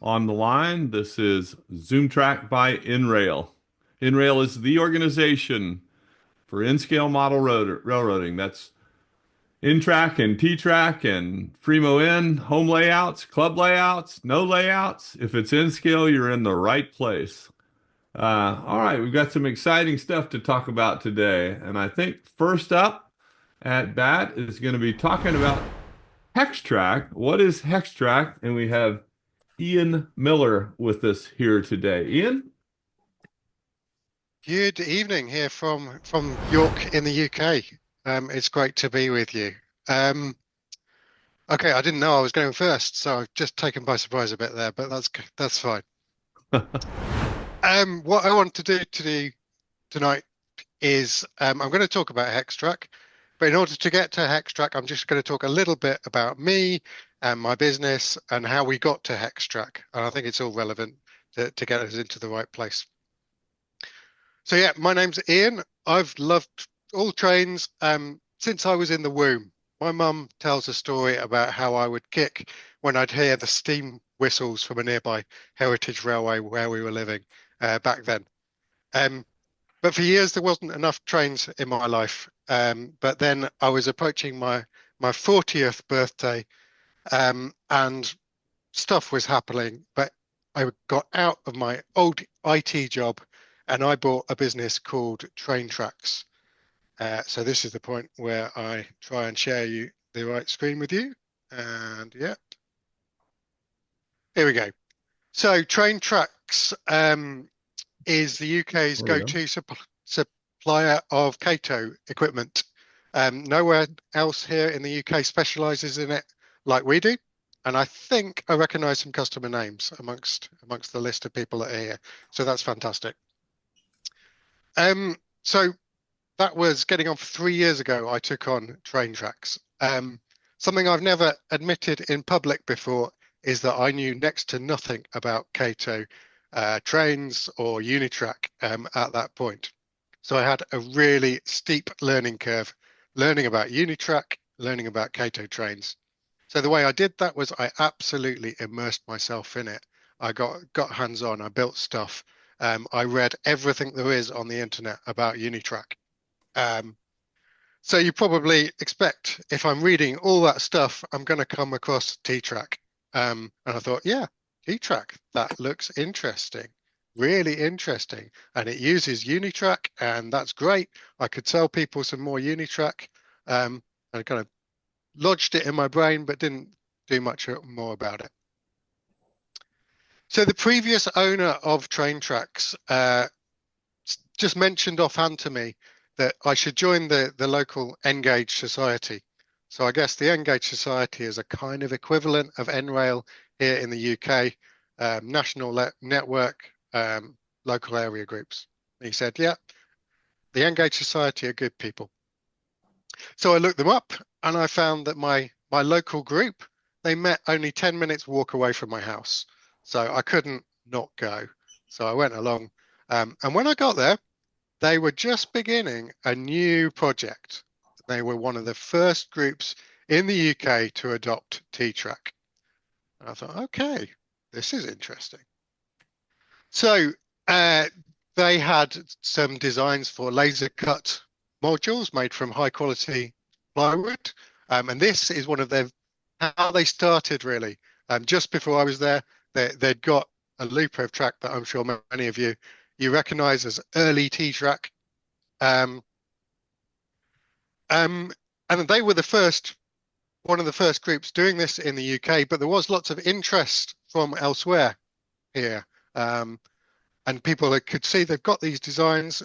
On the line, this is ZoomTRAK by nRail. nRail is the organization for in-scale model railroading. That's nTRAK and T-TRAK and Fremo-in, home layouts, club layouts, no layouts. If it's in scale, you're in the right place. All right, we've got some exciting stuff to talk about today. And I think first up at bat is going to be talking about Hex-TRAK. What is Hex-TRAK? And we have Ian Miller with us here today. Ian? Good evening here from York in the UK. It's great to be with you. Okay, I didn't know I was going first, so I've just taken by surprise a bit there, but that's fine. What I want to do tonight is I'm going to talk about Hex-TRAK, but in order to get to Hex-TRAK, I'm just going to talk a little bit about me and my business and how we got to Hex-TRAK. And I think it's all relevant to get us into the right place. So yeah, my name's Ian. I've loved all trains since I was in the womb. My mum tells a story about how I would kick when I'd hear the steam whistles from a nearby heritage railway where we were living back then. But for years, there wasn't enough trains in my life. But then I was approaching my 40th birthday and stuff was happening. But I got out of my old IT job and I bought a business called Train Tracks. So this is the point where I try and share the right screen with you. And yeah, here we go. So Train Tracks is the UK's go-to supplier of Kato equipment. Nowhere else here in the UK specialises in it like we do. And I think I recognise some customer names amongst the list of people that are here. So that's fantastic. So that was getting on for 3 years ago. I took on Train Tracks. Something I've never admitted in public before is that I knew next to nothing about Kato trains or Unitrak at that point. So I had a really steep learning curve, learning about Unitrak, learning about Kato trains. So the way I did that was I absolutely immersed myself in it. I got hands-on, I built stuff. I read everything there is on the internet about Unitrak. So you probably expect if I'm reading all that stuff, I'm going to come across T-TRAK. And I thought, yeah, T-TRAK, that looks interesting, really interesting. And it uses Unitrak, and that's great. I could tell people some more Unitrak. I kind of lodged it in my brain, but didn't do much more about it. So the previous owner of Train Tracks just mentioned offhand to me that I should join the local Engage Society. So I guess the Engage Society is a kind of equivalent of nRail here in the UK, national network, local area groups. And he said, yeah, the Engage Society are good people. So I looked them up and I found that my local group, they met only 10 minutes walk away from my house. So I couldn't not go. So I went along. And when I got there, they were just beginning a new project. They were one of the first groups in the UK to adopt T-TRAK. And I thought, okay, this is interesting. So they had some designs for laser cut modules made from high quality plywood. And this is one of how they started really. Just before I was there, they'd got a loop of track that I'm sure many of you recognize as early T-TRAK. And they were one of the first groups doing this in the UK, but there was lots of interest from elsewhere here. And people could see they've got these designs.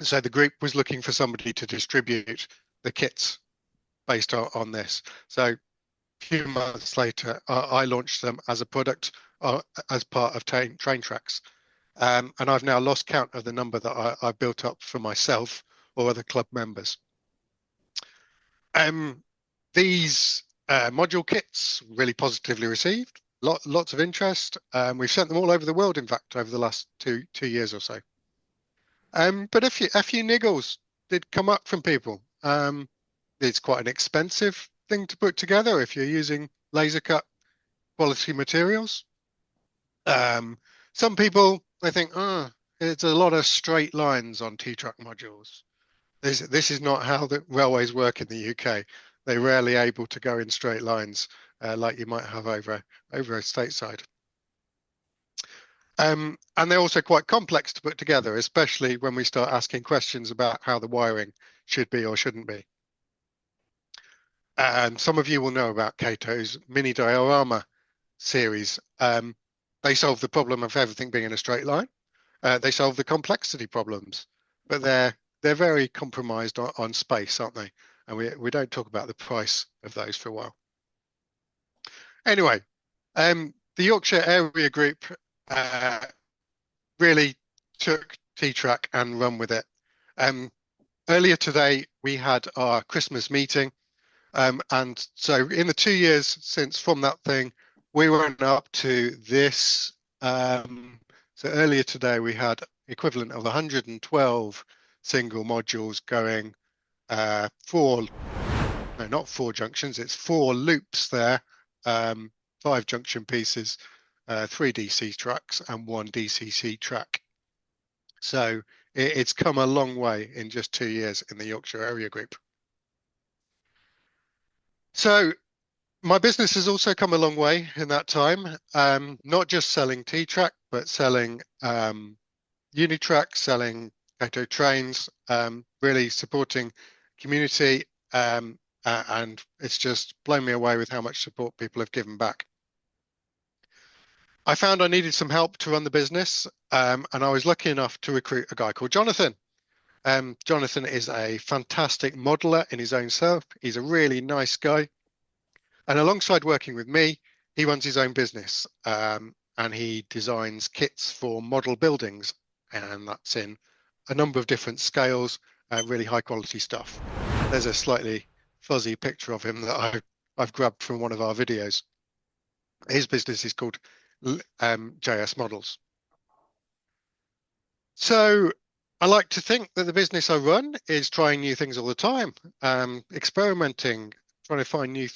So the group was looking for somebody to distribute the kits based on this. So a few months later, I launched them as a product as part of TrainTRAKs. And I've now lost count of the number that I built up for myself or other club members. These module kits really positively received, lots of interest. We've sent them all over the world, in fact, over the last two years or so. But a few niggles did come up from people. It's quite an expensive thing to put together if you're using laser cut quality materials. Some people, they think, oh, it's a lot of straight lines on TRAK modules. This is not how the railways work in the UK. They're rarely able to go in straight lines like you might have over stateside. And they're also quite complex to put together, especially when we start asking questions about how the wiring should be or shouldn't be. And some of you will know about Cato's mini diorama series. They solve the problem of everything being in a straight line. They solve the complexity problems, but they're very compromised on space, aren't they? And we don't talk about the price of those for a while. Anyway, the Yorkshire Area Group really took TRAK and run with it. Earlier today, we had our Christmas meeting. And so in the 2 years since from that thing, we went up to this. So earlier today, we had equivalent of 112 single modules going not 4 junctions, it's 4 loops there, 5 junction pieces, 3 DC tracks and 1 DCC track. So it's come a long way in just 2 years in the Yorkshire Area Group. So my business has also come a long way in that time, not just selling TRAK, but selling UniTRAK, selling Cato trains, really supporting community, and it's just blown me away with how much support people have given back. I found I needed some help to run the business, and I was lucky enough to recruit a guy called Jonathan. Jonathan is a fantastic modeler in his own self. He's a really nice guy. And alongside working with me, he runs his own business, and he designs kits for model buildings. And that's in a number of different scales, really high quality stuff. There's a slightly fuzzy picture of him that I've grabbed from one of our videos. His business is called JS Models. So I like to think that the business I run is trying new things all the time, experimenting, trying to find new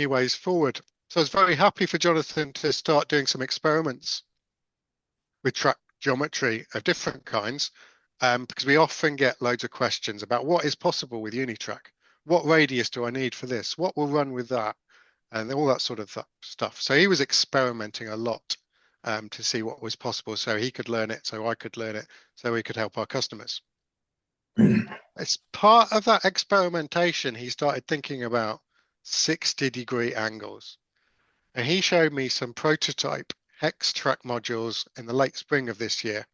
ways forward. So I was very happy for Jonathan to start doing some experiments with track geometry of different kinds, because we often get loads of questions about what is possible with UniTRAK. What radius do I need for this? What will run with that? And all that sort of stuff. So he was experimenting a lot to see what was possible, so he could learn it, so I could learn it, so we could help our customers. As part of that experimentation, he started thinking about 60-degree angles. And he showed me some prototype Hex-TRAK modules in the late spring of this year.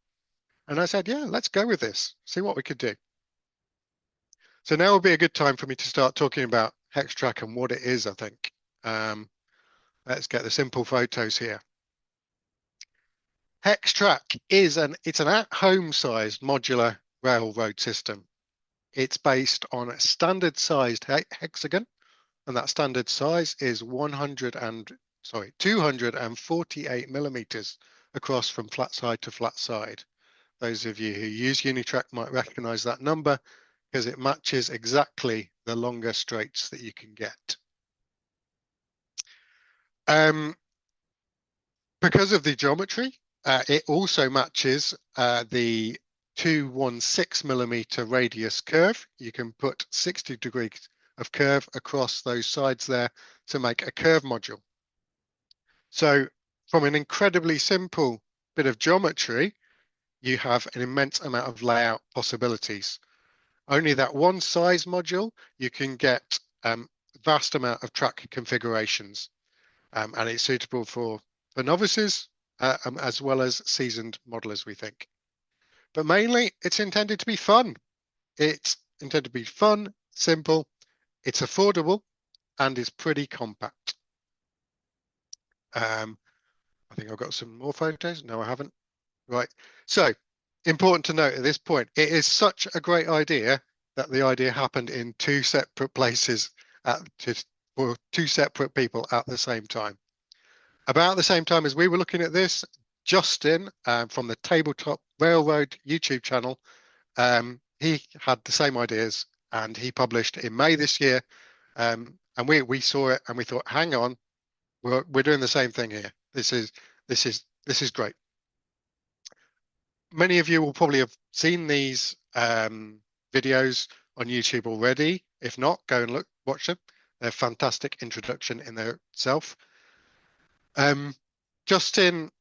And I said, yeah, let's go with this, see what we could do. So now would be a good time for me to start talking about Hex-TRAK and what it is, I think. Let's get the simple photos here. Hex-TRAK is it's an at-home sized modular railroad system. It's based on a standard sized hexagon, and that standard size is 248 millimeters across from flat side to flat side. Those of you who use UniTRAK might recognize that number because it matches exactly the longer straights that you can get. Because of the geometry, it also matches the 216 millimeter radius curve. You can put 60 degrees of curve across those sides there to make a curve module. So from an incredibly simple bit of geometry, you have an immense amount of layout possibilities. Only that one size module, you can get vast amount of track configurations, and it's suitable for novices as well as seasoned modelers, we think. But mainly, it's intended to be fun. It's intended to be fun, simple, it's affordable, and is pretty compact. I think I've got some more photos. No, I haven't. Right. So important to note at this point, it is such a great idea that the idea happened in two separate places for two separate people at the same time. About the same time as we were looking at this, Justin from the Tabletop Railroad YouTube channel, he had the same ideas and he published in May this year. And we saw it and we thought, hang on, we're doing the same thing here. This is great. Many of you will probably have seen these videos on YouTube already. If not, go and watch them. They're a fantastic introduction in themselves. Justin,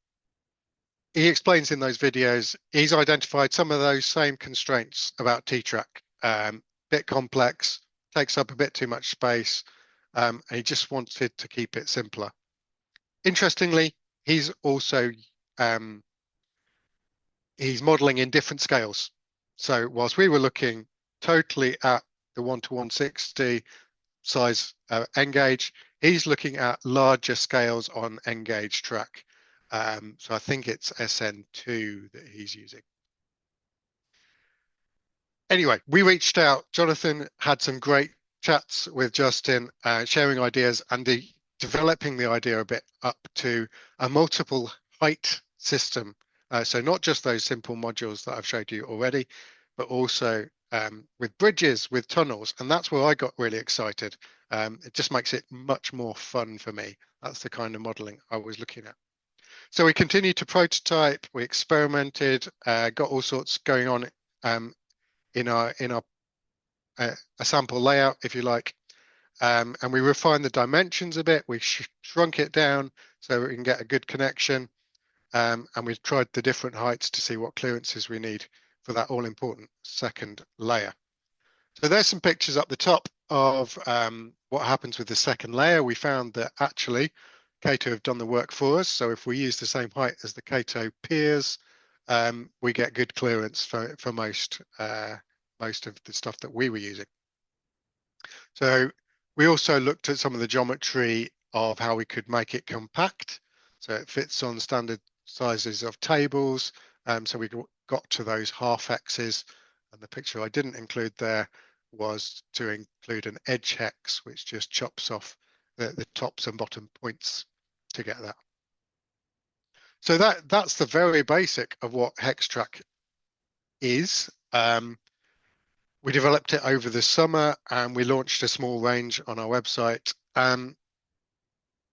he explains in those videos, he's identified some of those same constraints about T-Track. Bit complex, takes up a bit too much space, and he just wanted to keep it simpler. Interestingly, he's also he's modeling in different scales. So whilst we were looking totally at the 1:160 size N-gauge, he's looking at larger scales on N-gauge-TRAK. So I think it's SN2 that he's using. Anyway, we reached out. Jonathan had some great chats with Justin, sharing ideas and developing the idea a bit up to a multiple height system. So not just those simple modules that I've showed you already, but also with bridges, with tunnels. And that's where I got really excited. It just makes it much more fun for me. That's the kind of modeling I was looking at. So we continued to prototype, we experimented, got all sorts going on in our a sample layout, if you like. And we refined the dimensions a bit. We shrunk it down so we can get a good connection. And we've tried the different heights to see what clearances we need for that all important second layer. So there's some pictures up the top of what happens with the second layer. We found that actually Kato have done the work for us. So if we use the same height as the Kato piers, we get good clearance for most of the stuff that we were using. So we also looked at some of the geometry of how we could make it compact. So it fits on standard sizes of tables. So we got to those half hexes. And the picture I didn't include there was to include an edge hex, which just chops off the tops and bottom points to get that. So that's the very basic of what Hex-TRAK is. We developed it over the summer and we launched a small range on our website.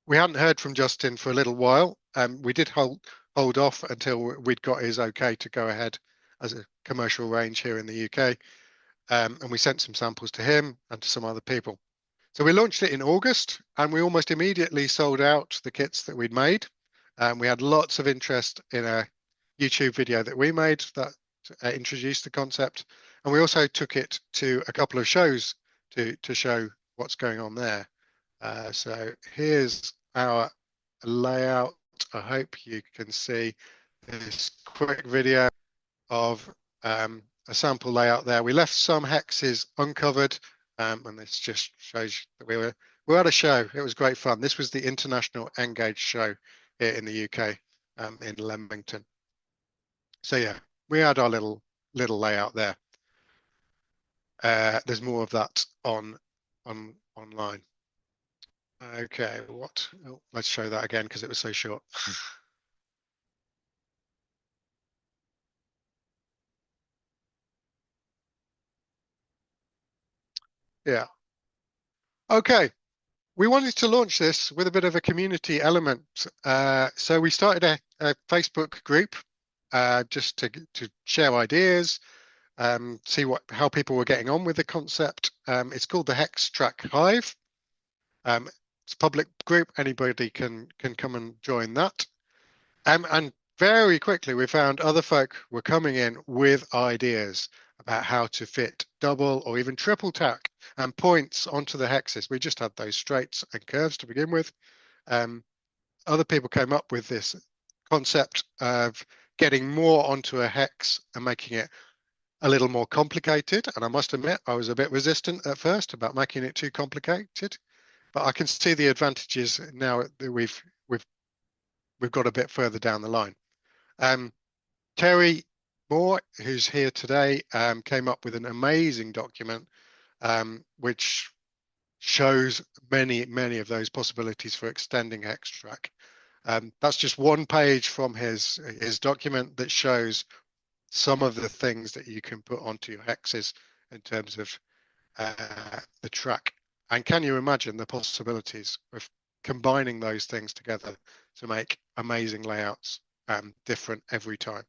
We hadn't heard from Justin for a little while. We did hold off until we'd got his okay to go ahead as a commercial range here in the UK. And we sent some samples to him and to some other people. So we launched it in August and we almost immediately sold out the kits that we'd made. We had lots of interest in a YouTube video that we made that introduced the concept. And we also took it to a couple of shows to show what's going on there. So here's our layout. I hope you can see this quick video of a sample layout there. We left some hexes uncovered, and this just shows that we were at a show. It was great fun. This was the International N-gauge show here in the UK, in Leamington. So yeah, we had our little layout there. There's more of that online. Okay, let's show that again because it was so short. Yeah. Okay. We wanted to launch this with a bit of a community element. So we started a Facebook group just to share ideas, see how people were getting on with the concept. It's called the Hex-TRAK Hive. It's a public group. Anybody can come and join that. And very quickly, we found other folk were coming in with ideas about how to fit double or even triple tack and points onto the hexes. We just had those straights and curves to begin with. Other people came up with this concept of getting more onto a hex and making it a little more complicated. And I must admit, I was a bit resistant at first about making it too complicated, but I can see the advantages now that we've we've got a bit further down the line. Um, Terry Moore, who's here today, came up with an amazing document which shows many of those possibilities for extending Hex-TRAK. That's just one page from his document that shows some of the things that you can put onto your hexes in terms of the track. And can you imagine the possibilities of combining those things together to make amazing layouts different every time?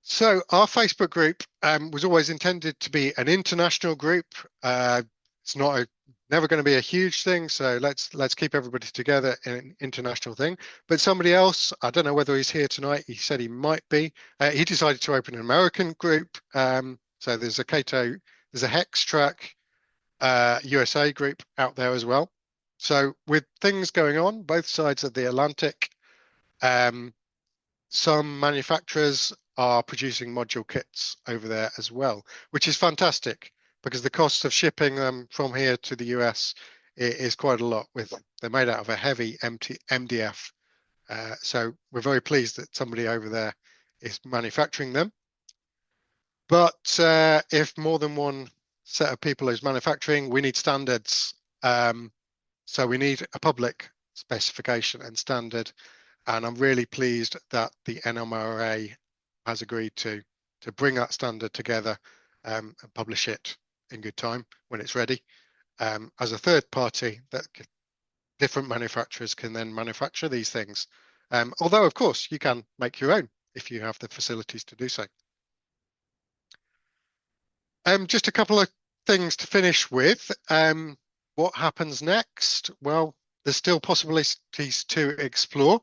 So our Facebook group was always intended to be an international group. It's never going to be a huge thing, so let's keep everybody together in an international thing. But somebody else, I don't know whether he's here tonight. He said he might be. He decided to open an American group. So there's a Hex-TRAK USA group out there as well. So with things going on both sides of the Atlantic, some manufacturers are producing module kits over there as well, which is fantastic because the cost of shipping them from here to the US is quite a lot. They're made out of a heavy MDF. So we're very pleased that somebody over there is manufacturing them. But if more than one set of people is manufacturing, we need standards. So we need a public specification and standard. And I'm really pleased that the NMRA has agreed to bring that standard together and publish it in good time when it's ready. As a third party, that different manufacturers can then manufacture these things. Although, of course, you can make your own if you have the facilities to do so. Just a couple of things to finish with. What happens next? Well, there's still possibilities to explore.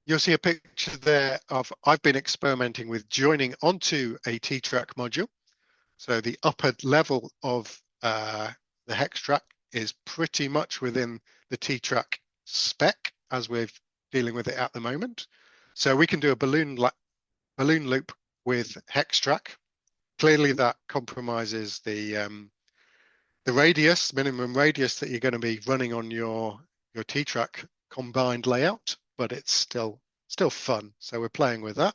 You'll see a picture there of I've been experimenting with joining onto a T-TRAK module. So the upper level of the Hex-TRAK is pretty much within the T-TRAK spec as we're dealing with it at the moment. So we can do a balloon loop with Hex-TRAK. Clearly that compromises the minimum radius that you're going to be running on your T-TRAK combined layout, but it's still fun. So we're playing with that.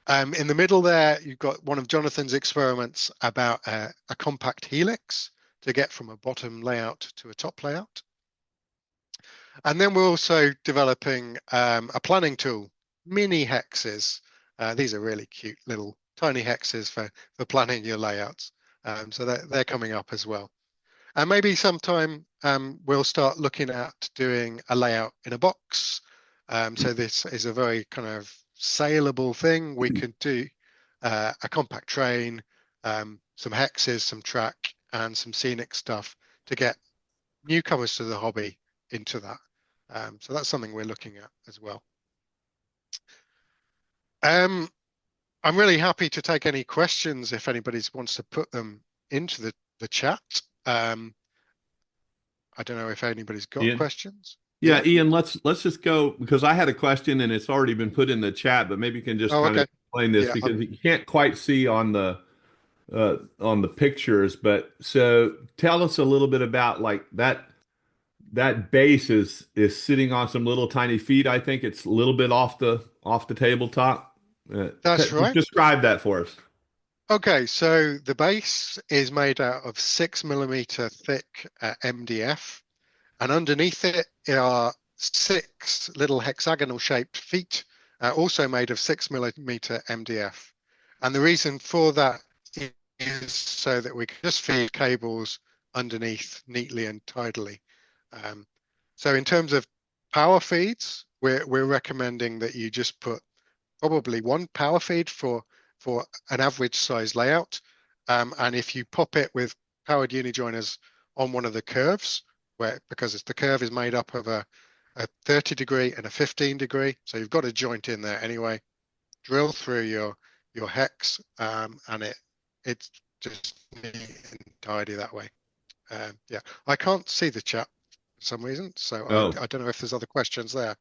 In the middle there, you've got one of Jonathan's experiments about a compact helix to get from a bottom layout to a top layout. And then we're also developing a planning tool, mini hexes. These are really cute little tiny hexes for planning your layouts. So they're coming up as well. And maybe sometime we'll start looking at doing a layout in a box. So this is a very kind of saleable thing. We could do a compact train, some hexes, some track, and some scenic stuff to get newcomers to the hobby into that. So that's something we're looking at as well. I'm really happy to take any questions if anybody wants to put them into the chat. I don't know if anybody's got Ian? questions. Yeah, Ian, let's just go because I had a question and it's already been put in the chat, but maybe you can just Oh, kind of okay. explain this Yeah. because you can't quite see on the pictures. But so tell us a little bit about like that base is sitting on some little tiny feet. I think it's a little bit off the tabletop. That's right. Describe that for us. Okay, so the base is made out of 6mm thick MDF, and underneath it are 6 little hexagonal shaped feet, also made of 6mm MDF. And the reason for that is so that we can just feed cables underneath neatly and tidily. So in terms of power feeds, we're recommending that you just put probably one power feed for an average size layout. And if you pop it with powered uni-joiners on one of the curves, because the curve is made up of a 30 degree and a 15 degree, so you've got a joint in there anyway, drill through your hex, and it's just neat and tidy that way. Yeah, I can't see the chat for some reason, so Oh, I don't know if there's other questions there.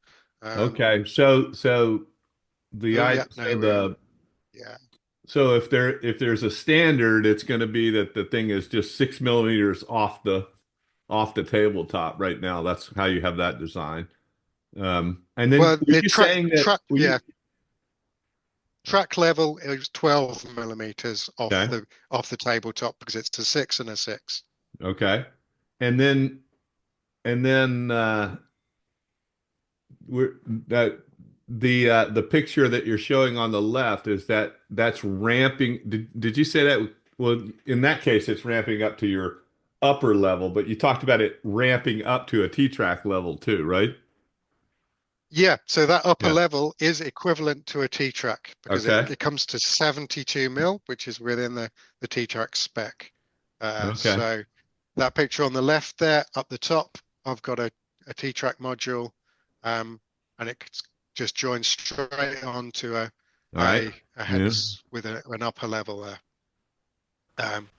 okay. So the Oh I yeah, so no, the yeah. so if there's a standard, it's going to be that the thing is just 6 millimeters off off the tabletop right now. That's how you have that design. And then Well, were the you saying that were you track level is 12 millimeters okay? off the tabletop because it's a 6 and a 6. Okay. And then and then we're that the picture that you're showing on the left is that's ramping. Did you say that? Well, in that case, it's ramping up to your upper level, but you talked about it ramping up to a T-track level too, right? Yeah, so that upper Yeah. level is equivalent to a T-track because Okay. it comes to 72 mil, which is within the T-track spec. Okay. So that picture on the left there, up the top, I've got a T-track module, and it just joins straight onto All right. a Yeah. hex with an upper level there. Um,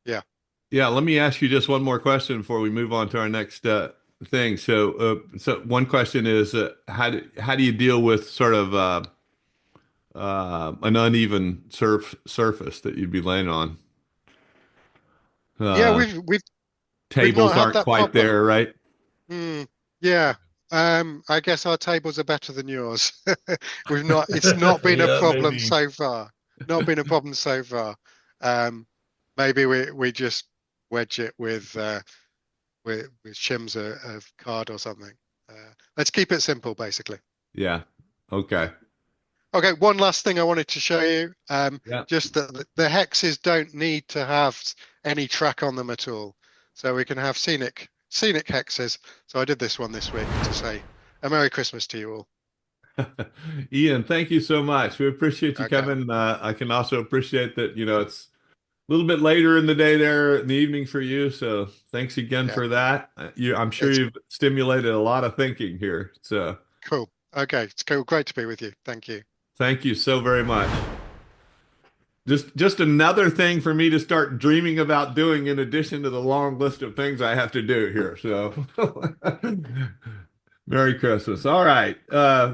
yeah. Yeah. Let me ask you just one more question before we move on to our next thing. So one question is, how do you deal with sort of an uneven surface that you'd be laying on? Yeah, Uh, we've not Tables had aren't that quite problem. there, right? Hmm. Yeah. I guess our tables are better than yours. It's not been a Yeah, problem maybe. so far. Not been a problem so far. Um, Maybe we just wedge it with shims of card or something. Let's keep it simple, basically. Yeah. Yeah. Okay. Okay, one last thing I wanted to show you. Yeah. Just that the hexes don't need to have any track on them at all. So we can have scenic hexes. So I did this one this week to say a Merry Christmas to you all. Ian, thank you so much. We appreciate you Okay. coming. I can also appreciate that, it's a little bit later in the day there in the evening for you. So thanks again Yeah. for that. I'm sure It's you've stimulated a lot of thinking here. So cool. Okay. It's cool. Great to be with you. Thank you. thank you so very much. Just another thing for me to start dreaming about doing in addition to the long list of things I have to do here. So Merry Christmas. All right.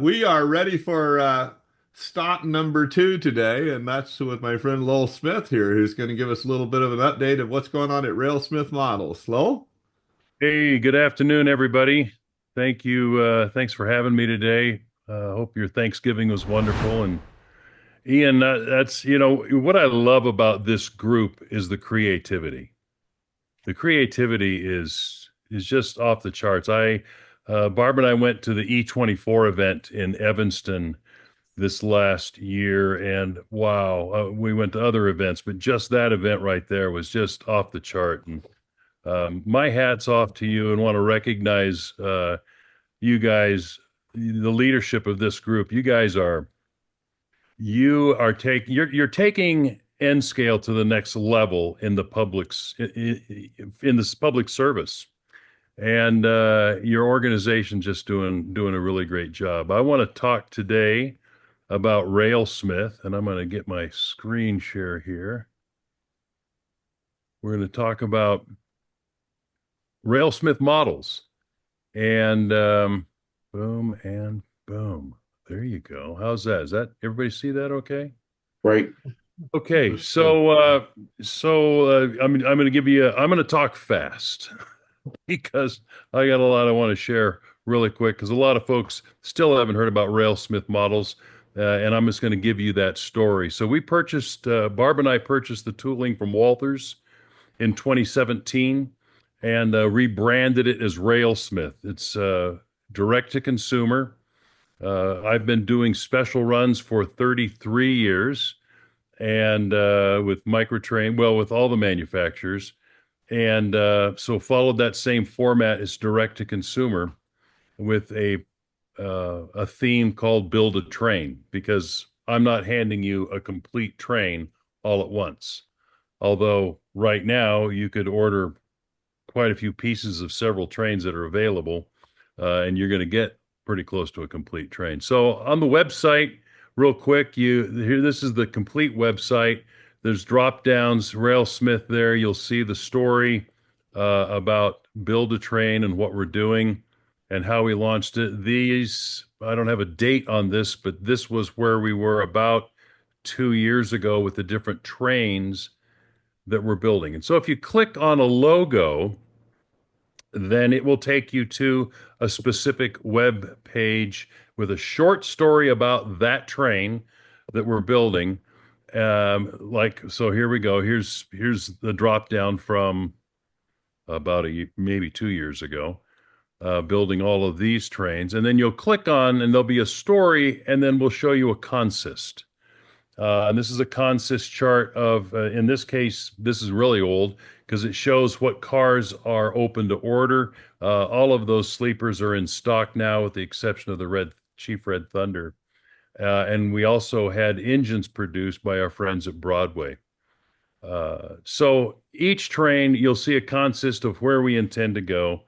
We are ready for stop number 2 today, and that's with my friend Lowell Smith here, who's going to give us a little bit of an update of what's going on at RailSmith Models. Lowell? Hey, good afternoon, everybody. Thank you. Thanks for having me today. Hope your Thanksgiving was wonderful. And Ian, what I love about this group is the creativity. The creativity is just off the charts. Barb and I went to the E24 event in Evanston this last year, and wow, we went to other events, but just that event right there was just off the chart. And my hat's off to you, and want to recognize you guys, the leadership of this group. You're taking N scale to the next level in the in this public service, and your organization just doing a really great job. I want to talk today about RailSmith, and I'm going to get my screen share here. We're going to talk about RailSmith models. And boom and boom. There you go. How's that? Is that everybody see that okay? Right. Okay. I'm going to I'm going to talk fast because I got a lot I want to share really quick because a lot of folks still haven't heard about RailSmith models. And I'm just going to give you that story. So Barb and I purchased the tooling from Walthers in 2017 and rebranded it as RailSmith. It's direct to consumer. I've been doing special runs for 33 years and with Microtrain, well, with all the manufacturers. And so followed that same format as direct to consumer with a theme called Build a Train, because I'm not handing you a complete train all at once. Although right now you could order quite a few pieces of several trains that are available, and you're going to get pretty close to a complete train. So on the website, real quick, this is the complete website. There's drop downs, RailSmith there. You'll see the story about Build a Train and what we're doing and how we launched it. I don't have a date on this, but this was where we were about 2 years ago with the different trains that we're building. And so if you click on a logo, then it will take you to a specific web page with a short story about that train that we're building. So here we go. Here's the drop down from about maybe 2 years ago, building all of these trains. And then you'll click on, and there'll be a story, and then we'll show you a consist. And this is a consist chart of, in this case, this is really old because it shows what cars are open to order. All of those sleepers are in stock now, with the exception of the Chief Red Thunder. And we also had engines produced by our friends at Broadway. So each train, you'll see a consist of where we intend to go.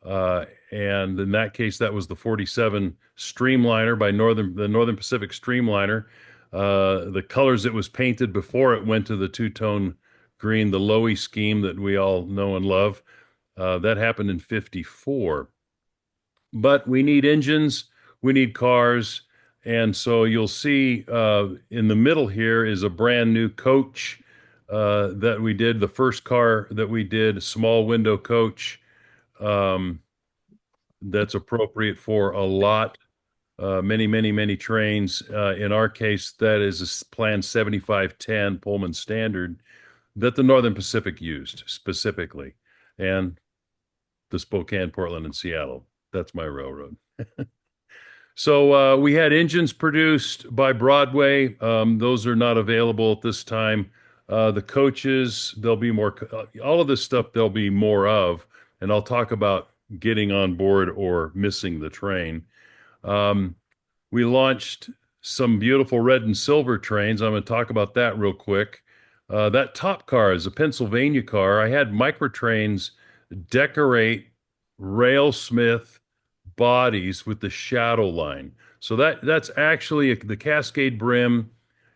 And in that case, that was the 47 Streamliner by the Northern Pacific Streamliner. The colors it was painted before it went to the two-tone green, the Lowy scheme that we all know and love. That happened in 54. But we need engines, we need cars, and so you'll see in the middle here is a brand new coach that we did. The first car that we did, a small window coach, that's appropriate for a lot. Many trains. In our case, that is a planned 7510 Pullman Standard that the Northern Pacific used specifically, and the Spokane, Portland, and Seattle. That's my railroad. So we had engines produced by Broadway. Those are not available at this time. The coaches, there'll be more. All of this stuff, there'll be more of, and I'll talk about getting on board or missing the train. We launched some beautiful red and silver trains. I'm going to talk about that real quick. That top car is a Pennsylvania car. I had Microtrains decorate RailSmith bodies with the shadow line. So that's actually the Cascade Brim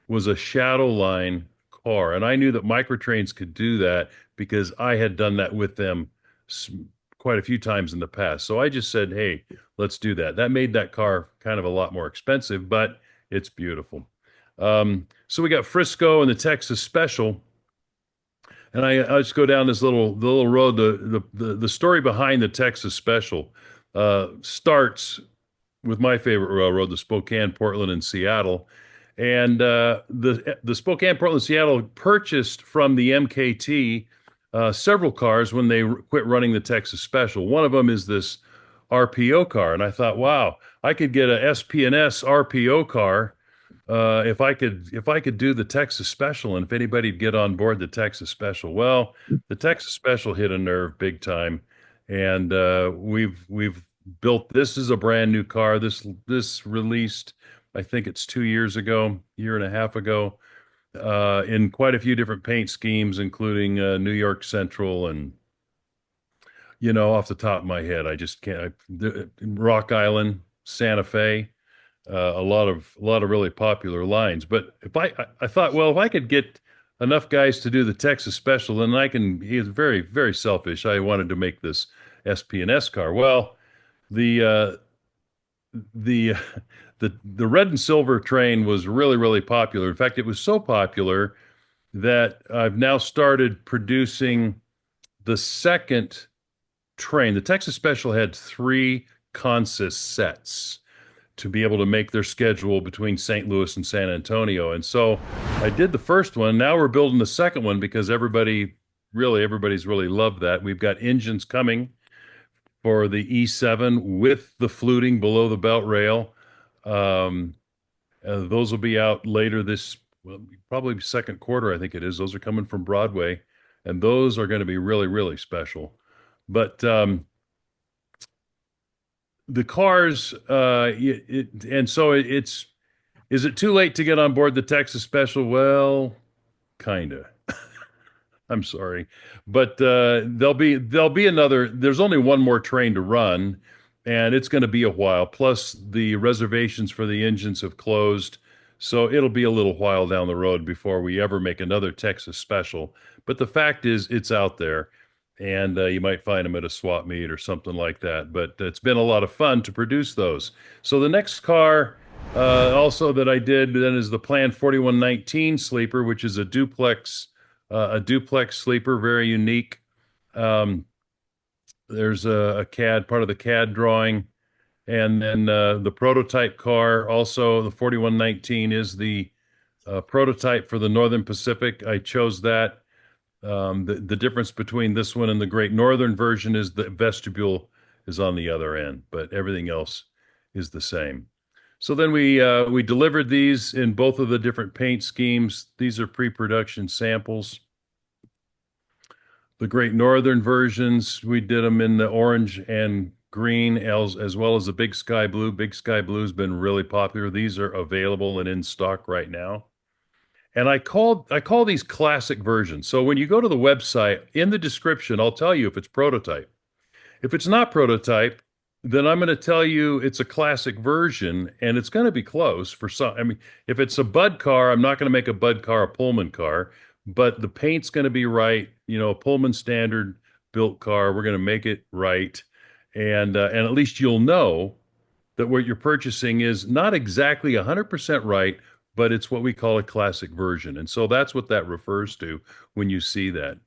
was a shadow line car. And I knew that Microtrains could do that because I had done that with them quite a few times in the past. So I just said, hey, let's do that. That made that car kind of a lot more expensive, but it's beautiful. So we got Frisco and the Texas Special. And I just go down this little road. The story behind the Texas Special starts with my favorite railroad, the Spokane, Portland, and Seattle. And the Spokane, Portland, Seattle purchased from the MKT several cars when they quit running the Texas Special. One of them is this RPO car, and I thought, wow, I could get a SP&S RPO car if I could do the Texas Special, and if anybody'd get on board the Texas Special. Well, the Texas Special hit a nerve big time, and we've built. This is a brand new car. This released, I think it's 2 years ago, year and a half ago. In quite a few different paint schemes, including New York Central and, off the top of my head, I just can't. Rock Island, Santa Fe, a lot of really popular lines. But I thought, well, if I could get enough guys to do the Texas Special, then I can. He's very, very selfish. I wanted to make this SP&S car. Well, the red and silver train was really, really popular. In fact, it was so popular that I've now started producing the second train. The Texas Special had 3 consist sets to be able to make their schedule between St. Louis and San Antonio. And so I did the first one. Now we're building the second one because everybody's really loved that. We've got engines coming for the E7 with the fluting below the belt rail. Those will be out later probably second quarter, I think it is. Those are coming from Broadway, and those are going to be really, really special. But the cars, is it too late to get on board the Texas Special? Well, kinda. I'm sorry, but there'll be another. There's only one more train to run, and it's going to be a while. Plus, the reservations for the engines have closed, so it'll be a little while down the road before we ever make another Texas Special. But the fact is, it's out there, and you might find them at a swap meet or something like that. But it's been a lot of fun to produce those. So the next car also that I did then is the planned 4119 sleeper, which is a duplex sleeper, very unique. There's a CAD, part of the CAD drawing. And then the prototype car, also the 4119 is the prototype for the Northern Pacific. I chose that. The difference between this one and the Great Northern version is the vestibule is on the other end, but everything else is the same. So then we delivered these in both of the different paint schemes. These are pre-production samples. The Great Northern versions, we did them in the orange and green as well as the Big Sky Blue. Big Sky Blue has been really popular. These are available and in stock right now. And I call these classic versions. So when you go to the website, in the description, I'll tell you if it's prototype. If it's not prototype, then I'm going to tell you it's a classic version, and it's going to be close for some. I mean, if it's a Bud car, I'm not going to make a Bud car a Pullman car, but the paint's going to be right. You know, a Pullman standard built car, we're going to make it right, and at least you'll know that what you're purchasing is not exactly 100% right, but it's what we call a classic version. And so that's what that refers to when you see that.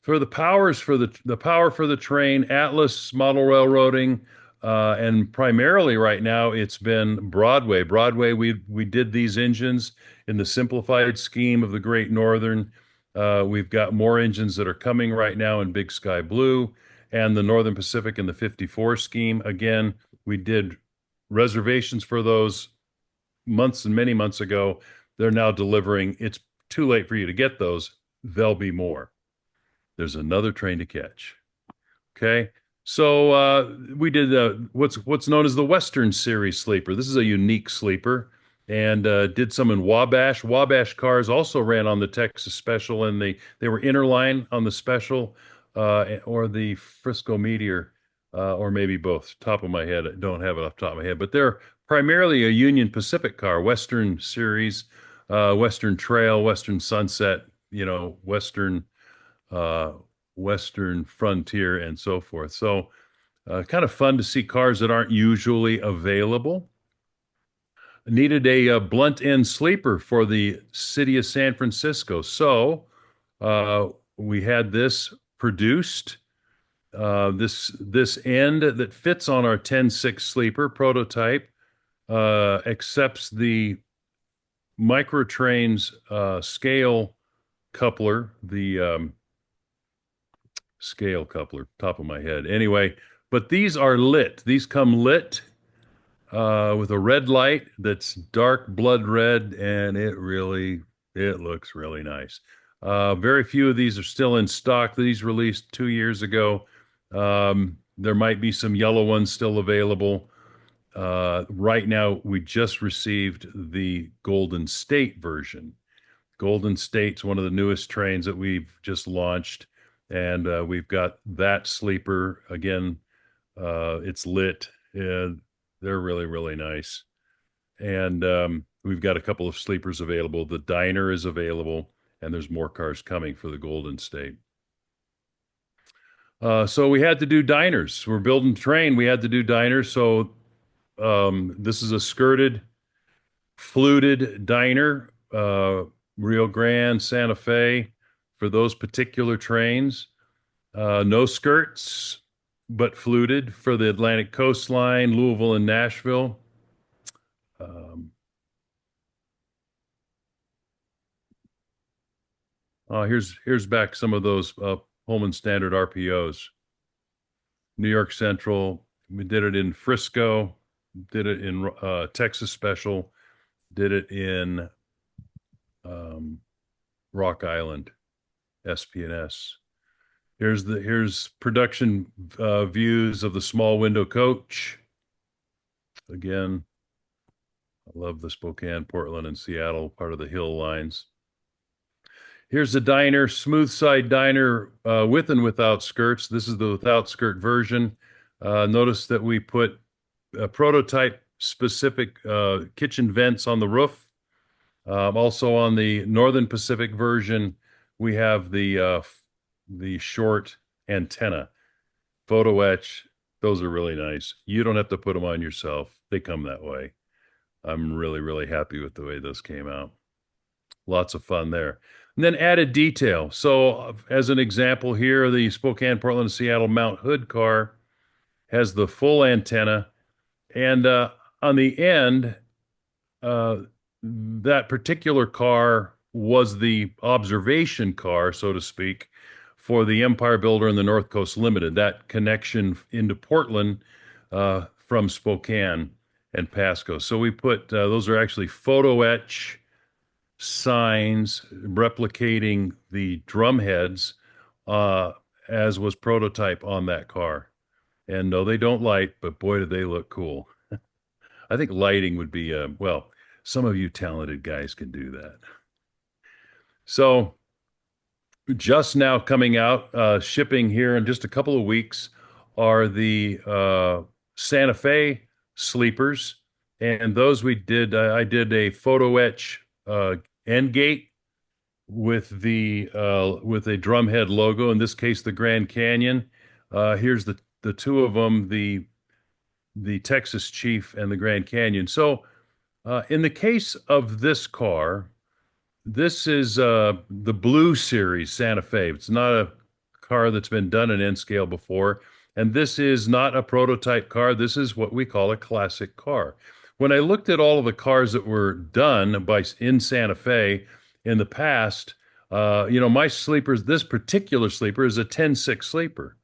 For the powers for the power for the train, Atlas model railroading, and primarily right now it's been Broadway. Broadway, we did these engines in the simplified scheme of the Great Northern. We've got more engines that are coming right now in Big Sky Blue and the Northern Pacific in the 54 scheme. Again, we did reservations for those months and many months ago. They're now delivering. It's too late for you to get those. There'll be more. There's another train to catch. Okay. So we did what's known as the Western Series sleeper. This is a unique sleeper, and did some in Wabash. Wabash cars also ran on the Texas Special, and they were interline on the Special or the Frisco Meteor, or maybe both. Top of my head, I don't have it off the top of my head, but they're primarily a Union Pacific car, Western Series, Western Trail, Western Sunset, you know, Western Frontier, and so forth. So kind of fun to see cars that aren't usually available. Needed a blunt end sleeper for the city of San Francisco. So we had this produced. This end that fits on our 10-6 sleeper prototype accepts the Microtrain's scale coupler, the scale coupler, top of my head. Anyway, but these are lit. These come lit with a red light that's dark blood red, and it looks really nice. Very few of these are still in stock. These released 2 years ago. There might be some yellow ones still available. Right now, we just received the Golden State version. Golden State's one of the newest trains that we've just launched, and we've got that sleeper. Again, it's lit. They're really, really nice. And we've got a couple of sleepers available. The Diner is available, and there's more cars coming for the Golden State. So we had to do diners. We're building train. We had to do diners. So this is a skirted, fluted diner, Rio Grande, Santa Fe, for those particular trains. No skirts, but fluted for the Atlantic Coastline, Louisville, and Nashville. Here's back some of those Pullman standard RPOs. New York Central, we did it in Frisco, did it in Texas Special, did it in Rock Island, SP&S. Here's production views of the small window coach. Again, I love the Spokane, Portland, and Seattle, part of the Hill lines. Here's the diner, smooth side diner with and without skirts. This is the without skirt version. Notice that we put prototype specific kitchen vents on the roof. Also on the Northern Pacific version, we have the short antenna. Photo etch, those are really nice. You don't have to put them on yourself. They come that way. I'm really, really happy with the way this came out. Lots of fun there. And then added detail. So, as an example here, the Spokane, Portland, Seattle Mount Hood car has the full antenna, and on the end, uh, that particular car was the observation car, so to speak, for the Empire Builder and the North Coast Limited, that connection into Portland from Spokane and Pasco. So we put those are actually photo etch signs replicating the drum heads uh, as was prototype on that car. And no, they don't light, but boy, do they look cool. I think lighting would be, well, some of you talented guys can do that. So just now coming out, shipping here in just a couple of weeks are the Santa Fe sleepers. And those we did, I did a photo etch end gate with a drumhead logo. In this case, the Grand Canyon. Here's the two of them, the Texas Chief and the Grand Canyon. So in the case of this car, this is the Blue Series Santa Fe. It's not a car that's been done in N scale before. And this is not a prototype car. This is what we call a classic car. When I looked at all of the cars that were done in Santa Fe in the past, my sleepers, this particular sleeper is a 10.6 sleeper.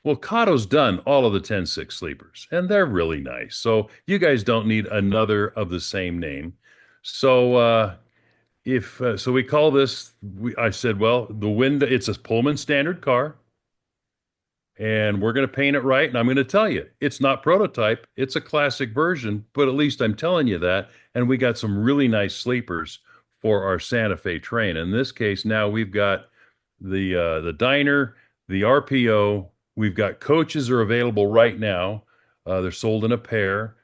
Well, Cato's done all of the 10.6 sleepers, and they're really nice. So you guys don't need another of the same name. So so we call this, I said, well, the window, it's a Pullman standard car, and we're going to paint it right. And I'm going to tell you, it's not prototype. It's a classic version, but at least I'm telling you that. And we got some really nice sleepers for our Santa Fe train. In this case, now we've got the diner, the RPO. We've got coaches are available right now. They're sold in a pair.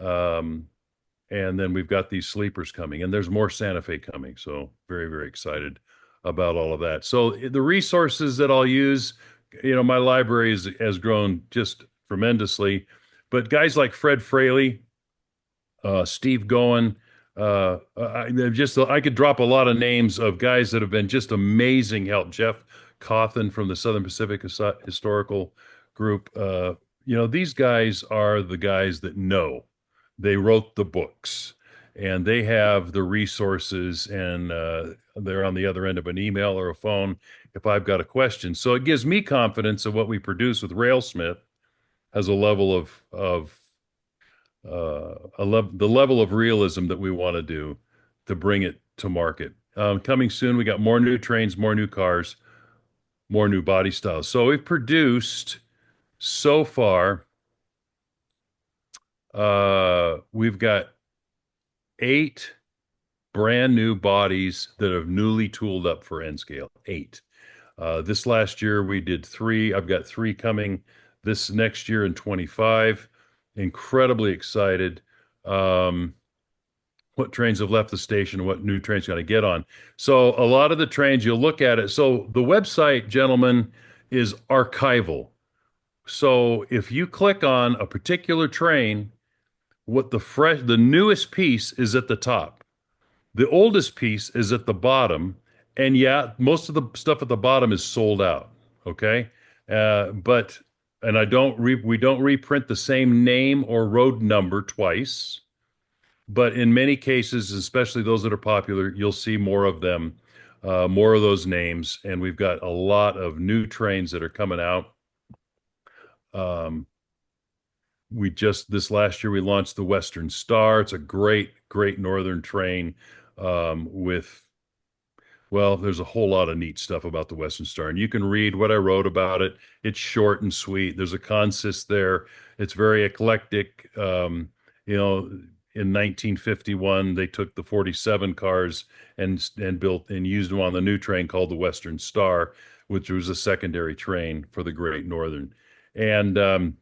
And then we've got these sleepers coming, and there's more Santa Fe coming. So very, very excited about all of that. So the resources that I'll use, my library has grown just tremendously. But guys like Fred Fraley, Steve Goen, I could drop a lot of names of guys that have been just amazing help. Jeff Cawthon from the Southern Pacific Historical Group. These guys are the guys that know. They wrote the books, and they have the resources, and they're on the other end of an email or a phone if I've got a question. So it gives me confidence of what we produce with RailSmith has a level of the level of realism that we want to do to bring it to market. Coming soon, we got more new trains, more new cars, more new body styles. So we've produced so far, we've got 8 brand new bodies that have newly tooled up for N scale. 8. This last year we did 3. I've got 3 coming this next year in 25. Incredibly excited. What trains have left the station, what new trains going to get on. So a lot of the trains, you'll look at it. So the website, gentlemen, is archival. So if you click on a particular train, the newest piece is at the top. The oldest piece is at the bottom. And yeah, most of the stuff at the bottom is sold out. Okay. And we don't reprint the same name or road number twice. But in many cases, especially those that are popular, you'll see more of them, more of those names. And we've got a lot of new trains that are coming out. This last year, we launched the Western Star. It's a great, great northern train there's a whole lot of neat stuff about the Western Star, and you can read what I wrote about it. It's short and sweet. There's a consist there. It's very eclectic. In 1951, they took the 47 cars and built and used them on the new train called the Western Star, which was a secondary train for the Great Northern. And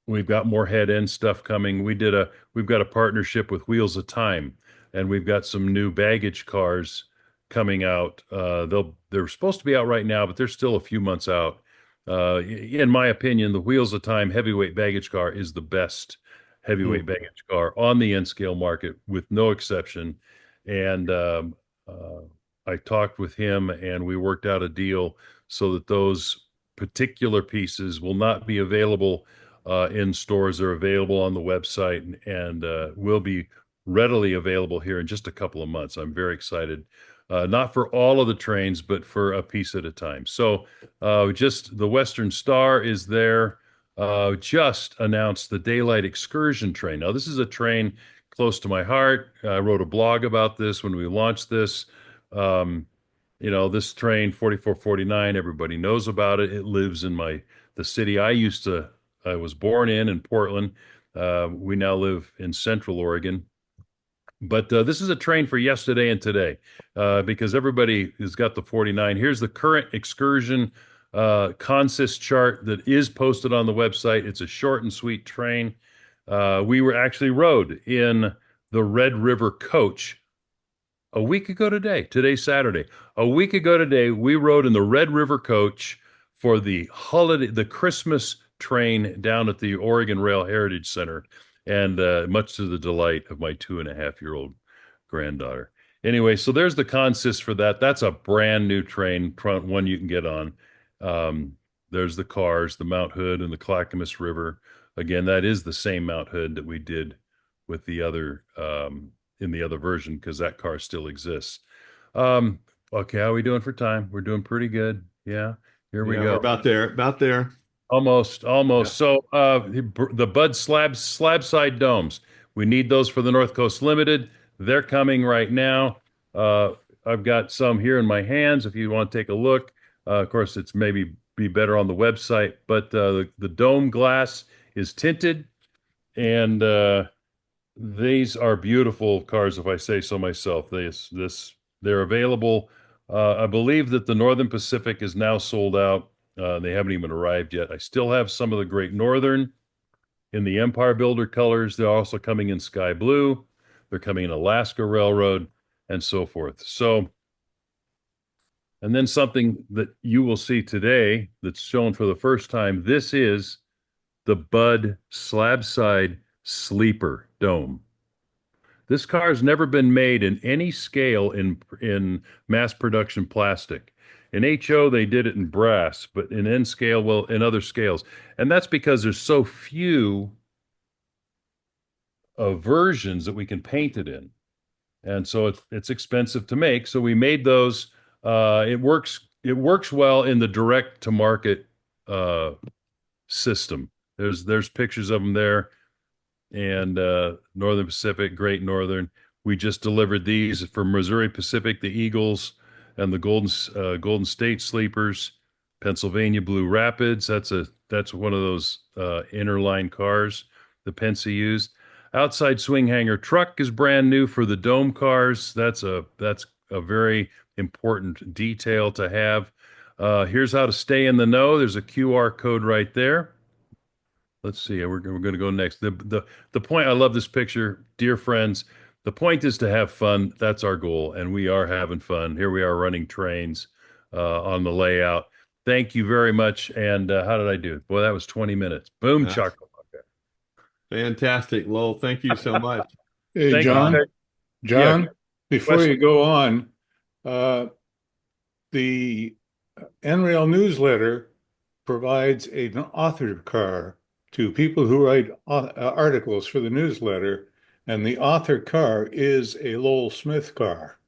we've got more head-end stuff coming. We've got a partnership with Wheels of Time, and we've got some new baggage cars coming out. They're supposed to be out right now, but they're still a few months out. In my opinion, the Wheels of Time heavyweight baggage car is the best heavyweight baggage car on the N scale market, with no exception. And I talked with him and we worked out a deal so that those particular pieces will not be available in stores. They're available on the website and will be readily available here in just a couple of months. I'm very excited. Not for all of the trains, but for a piece at a time. So just the Western Star is there. Just announced the Daylight Excursion train. Now, this is a train close to my heart. I wrote a blog about this when we launched this. Um, this train 4449, everybody knows about it. It lives in the city I was born in Portland. We now live in Central Oregon. But this is a train for yesterday and today because everybody has got the 49. Here's the current excursion consist chart that is posted on the website. It's a short and sweet train. We were actually rode in the Red River coach a week ago today. Today's Saturday. A week ago today, we rode in the Red River coach for the Christmas train down at the Oregon Rail Heritage Center, and much to the delight of my 2.5-year-old granddaughter. Anyway, so there's the consist for that. That's a brand new train, one you can get on. There's the cars, the Mount Hood and the Clackamas River. Again, that is the same Mount Hood that we did with the other in the other version because that car still exists. Okay, how are we doing for time? We're doing pretty good. Yeah, here we go. We're about there. Almost. Yeah. So the Bud slab side domes. We need those for the North Coast Limited. They're coming right now. I've got some here in my hands if you want to take a look. Of course, it's maybe be better on the website, but the dome glass is tinted, and these are beautiful cars, if I say so myself. They're available. I believe that the Northern Pacific is now sold out. They haven't even arrived yet. I still have some of the Great Northern in the Empire Builder colors. They're also coming in Sky Blue. They're coming in Alaska Railroad and so forth. So, and then something that you will see today that's shown for the first time. This is the Bud slab side sleeper dome. This car has never been made in any scale in mass production plastic. In HO, they did it in brass, but in N scale, well, in other scales. And that's because there's so few versions that we can paint it in. And so it's expensive to make. So we made those. It works well in the direct to market system. There's pictures of them there. And Northern Pacific, Great Northern. We just delivered these for Missouri Pacific, the Eagles, and the Golden State Sleepers. Pennsylvania Blue Rapids. That's one of those inner line cars that Pennsy used. Outside swing hanger truck is brand new for the dome cars. That's a very important detail to have. Here's how to stay in the know. There's a QR code right there. Let's see. We're going to go next. The point. I love this picture, dear friends. The point is to have fun. That's our goal, and we are having fun. Here we are running trains on the layout. Thank you very much. And how did I do? Boy, that was 20 minutes. Boom, chocolate. Fantastic, Lowell. Thank you so much. Hey, Thank John. you. John, Yeah. before you go on, the nRail newsletter provides an author car to people who write articles for the newsletter, and the author car is a Lowell Smith car.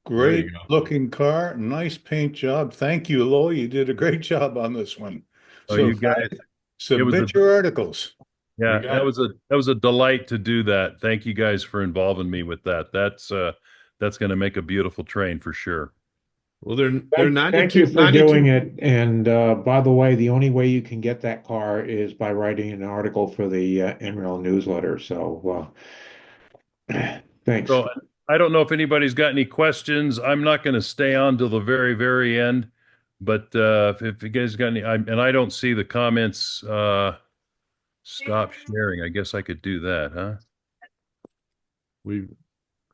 Great looking car, nice paint job. Thank you, Lowell. You did a great job on this one. Oh, So you guys, submit your articles. yeah, that was a delight to do that. Thank you guys for involving me with that. That's going to make a beautiful train for sure. Well, they're 92. Thank you for 92. doing it. And by the way, the only way you can get that car is by writing an article for the nRail newsletter. So thanks. So I don't know if anybody's got any questions. I'm not going to stay on till the very, very end. But if you guys got any, and I don't see the comments, stop sharing. I guess I could do that, huh?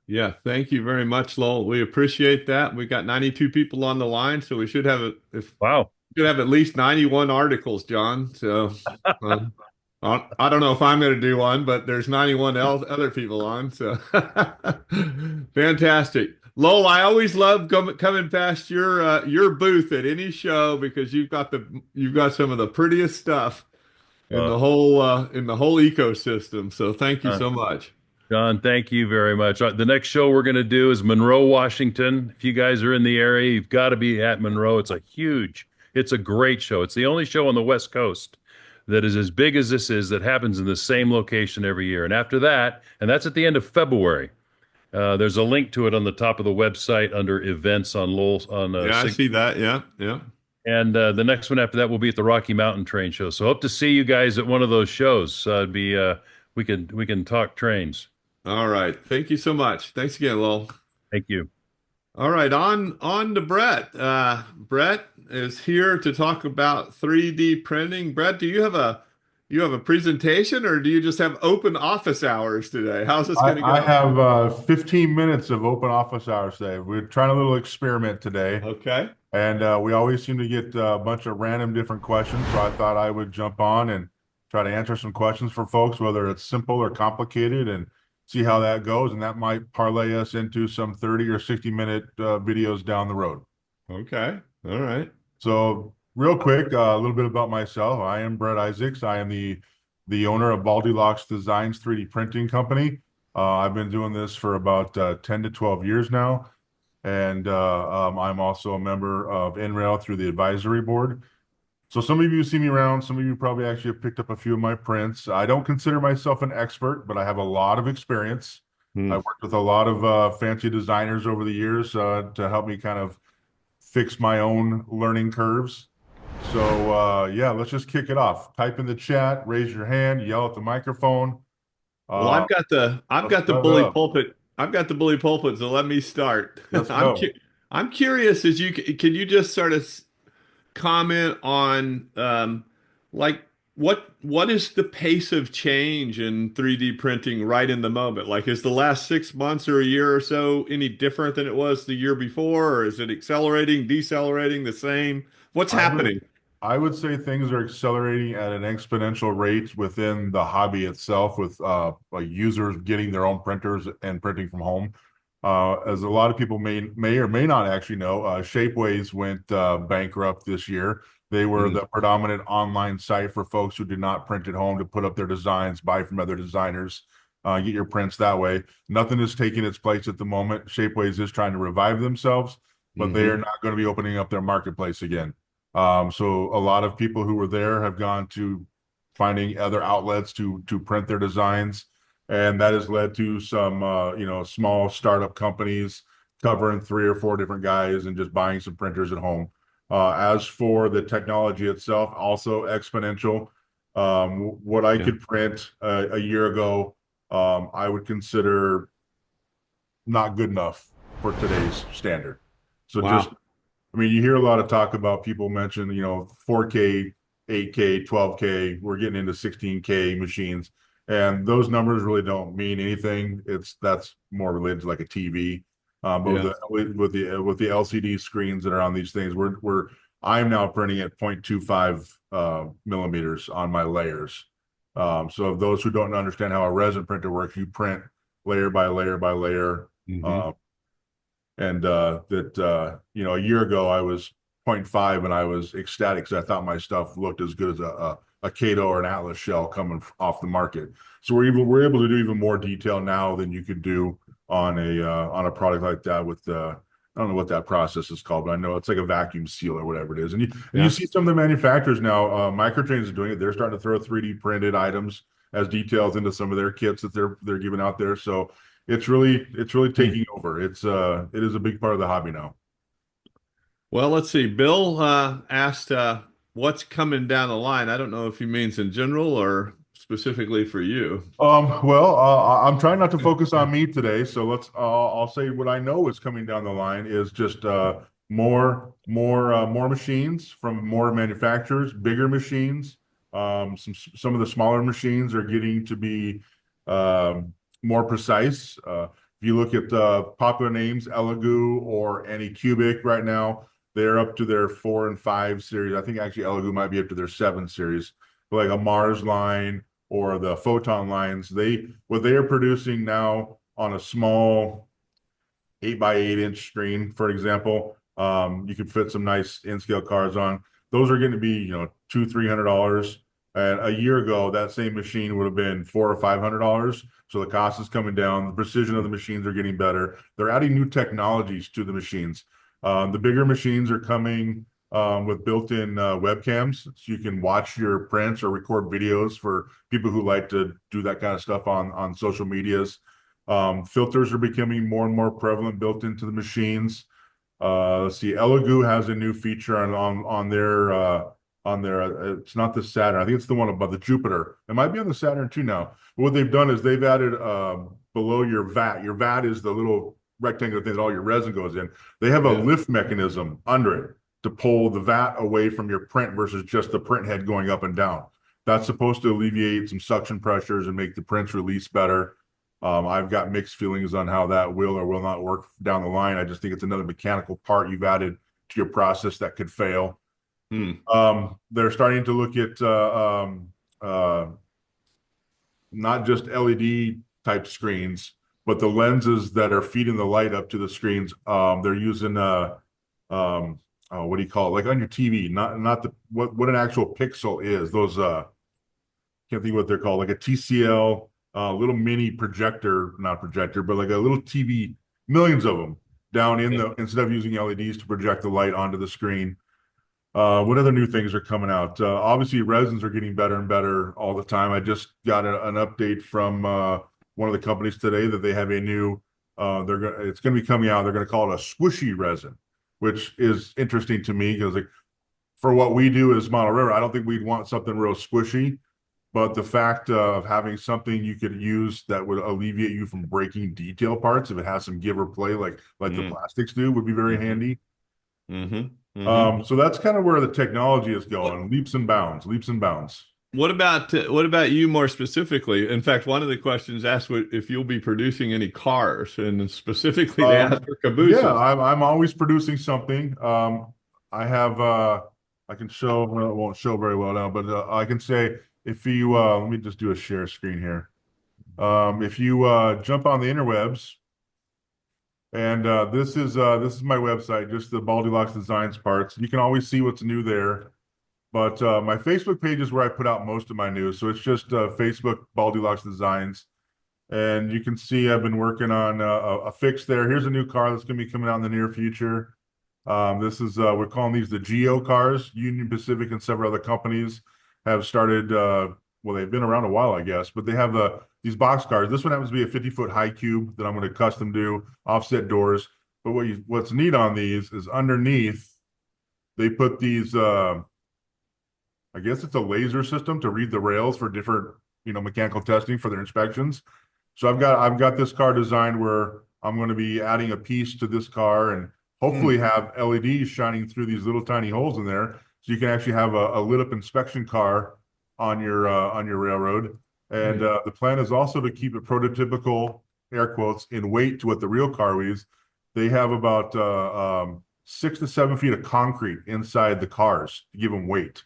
Yeah, thank you very much, Lowell. We appreciate that. We got 92 people on the line, so we should have Wow. should have at least 91 articles, John. So I don't know if I'm going to do one, but there's 91 other people on. So fantastic. Lowell, I always love coming past your booth at any show because you've got some of the prettiest stuff Uh, in the whole ecosystem. So thank you uh, so much. John, thank you very much. The next show we're going to do is Monroe, Washington. If you guys are in the area, you've got to be at Monroe. It's a great show. It's the only show on the West Coast that is as big as this is that happens in the same location every year. And after that, and that's at the end of February. There's a link to it on the top of the website under events on Lowell on Yeah, I see that. Yeah, yeah. and the next one after that will be at the Rocky Mountain Train Show. So hope to see you guys at one of those shows. It'd be we can talk trains. All right. Thank you so much. Thanks again, Lowell. Thank you. All right, on to Brett. Brett is here to talk about 3D printing. Brett, do you have a presentation or do you just have open office hours today? How's this going to go? I have 15 minutes of open office hours today. We're trying a little experiment today, Okay. and we always seem to get a bunch of random different questions. So I thought I would jump on and try to answer some questions for folks, whether it's simple or complicated, and see how that goes. And that might parlay us into some 30 or 60-minute videos down the road. Okay. All right. So real quick, a little bit about myself. I am Brett Isaacs. I am the owner of Baldy Designs 3D printing company. I've been doing this for about 10 to 12 years now. And I'm also a member of nRail through the advisory board. So some of you see me around. Some of you probably actually have picked up a few of my prints. I don't consider myself an expert, but I have a lot of experience. I've worked with a lot of fancy designers over the years to help me kind of fix my own learning curves. So yeah, let's just kick it off. Type in the chat, raise your hand, yell at the microphone. Well, I've got the bully pulpit. I've got the bully pulpit, so let me start. Let's go. I'm curious as can you just sort of comment on like what is the pace of change in 3D printing right in the moment? Like, is the last 6 months or a year or so any different than it was the year before, or is it accelerating, decelerating, the same? What's happening? I would say things are accelerating at an exponential rate within the hobby itself, with like users getting their own printers and printing from home. As a lot of people may or may not actually know, Shapeways went bankrupt this year. They were the predominant online site for folks who did not print at home to put up their designs, buy from other designers, get your prints that way. Nothing is taking its place at the moment. Shapeways is trying to revive themselves, but they are not going to be opening up their marketplace again. So a lot of people who were there have gone to finding other outlets to print their designs. And that has led to some, small startup companies covering 3 or 4 different guys and just buying some printers at home. As for the technology itself, also exponential. What I could print a year ago, I would consider not good enough for today's standard. So you hear a lot of talk about people mention, 4K, 8K, 12K, we're getting into 16K machines. And those numbers really don't mean anything. That's more related to like a TV. But with the LCD screens that are on these things, I'm now printing at 0.25 millimeters on my layers. So those who don't understand how a resin printer works, you print layer by layer by layer. A year ago I was 0.5 and I was ecstatic because I thought my stuff looked as good as a Kato or an Atlas shell coming off the market. So we're able to do even more detail now than you could do on a product like that with I don't know what that process is called, but I know it's like a vacuum seal or whatever it is. And you see some of the manufacturers now, Microtrains are doing it. They're starting to throw 3D printed items as details into some of their kits that they're giving out there. So it's really taking over. It is a big part of the hobby now. Well, let's see. Bill asked what's coming down the line. I don't know if he means in general or specifically for you. I'm trying not to focus on me today, so I'll say what I know is coming down the line is just more machines from more manufacturers, bigger machines. Some of the smaller machines are getting to be more precise. If you look at popular names, Elegoo or Anycubic right now, they're up to their 4 and 5 series. I think actually Elegoo might be up to their 7 series. But like a Mars line or the Photon lines, what they are producing now on a small 8x8 inch screen, for example. You can fit some nice in-scale cards on. Those are going to be, $200-300. And a year ago, that same machine would have been $400 or $500. So the cost is coming down. The precision of the machines are getting better. They're adding new technologies to the machines. The bigger machines are coming with built-in webcams, so you can watch your prints or record videos for people who like to do that kind of stuff on social medias. Filters are becoming more and more prevalent built into the machines. Let's see, Elegoo has a new feature on their it's not the Saturn. I think it's the one above the Jupiter. It might be on the Saturn too now. But what they've done is they've added below your vat. Your vat is the little rectangular thing that all your resin goes in. They have a lift mechanism under it to pull the vat away from your print versus just the print head going up and down. That's supposed to alleviate some suction pressures and make the prints release better. I've got mixed feelings on how that will or will not work down the line. I just think it's another mechanical part you've added to your process that could fail. They're starting to look at not just LED type screens, but the lenses that are feeding the light up to the screens. They're using what do you call it? Like on your TV, not what an actual pixel is. Those can't think of what they're called, like a TCL little mini projector, not projector, but like a little TV, millions of them down in instead of using LEDs to project the light onto the screen. What other new things are coming out? Obviously, resins are getting better and better all the time. I just got an update from one of the companies today that they have a new. It's going to be coming out. They're going to call it a squishy resin, which is interesting to me because, like, for what we do as model railroad, I don't think we'd want something real squishy. But the fact of having something you could use that would alleviate you from breaking detail parts, if it has some give or play like the plastics do, would be very handy. So that's kind of where the technology is going, leaps and bounds, leaps and bounds. What about you more specifically? In fact, one of the questions asked if you'll be producing any cars, and specifically they asked for cabooses. Yeah, I'm always producing something. I have I can show. Well, it won't show very well now, but I can say if you let me just do a share screen here. If you jump on the interwebs. And this is my website, just the Baldy Designs parts. You can always see what's new there. But my Facebook page is where I put out most of my news. So it's just Facebook Baldy Designs. And you can see I've been working on a fix there. Here's a new car that's going to be coming out in the near future. This is we're calling these the Geo cars. Union Pacific and several other companies have started. Well, they've been around a while, I guess, but they have these box cars. This one happens to be a 50-foot high cube that I'm going to custom do, offset doors. But what's neat on these is underneath, they put these, I guess it's a laser system to read the rails for different, mechanical testing for their inspections. So I've got this car designed where I'm going to be adding a piece to this car and hopefully have LEDs shining through these little tiny holes in there. So you can actually have a lit up inspection car on your railroad. And the plan is also to keep it prototypical, air quotes, in weight to what the real car weighs. They have about 6 to 7 feet of concrete inside the cars to give them weight.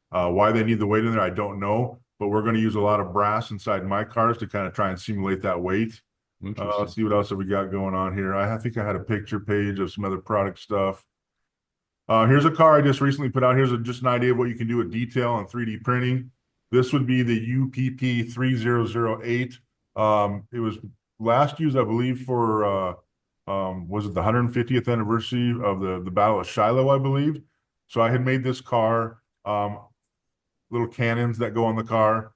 Why they need the weight in there, I don't know. But we're going to use a lot of brass inside my cars to kind of try and simulate that weight. Let's see what else have we got going on here. I think I had a picture page of some other product stuff. Here's a car I just recently put out. Here's just an idea of what you can do with detail and 3D printing. This would be the UPP 3008. It was last used, I believe, for was it the 150th anniversary of the Battle of Shiloh, I believe. So I had made this car, little cannons that go on the car.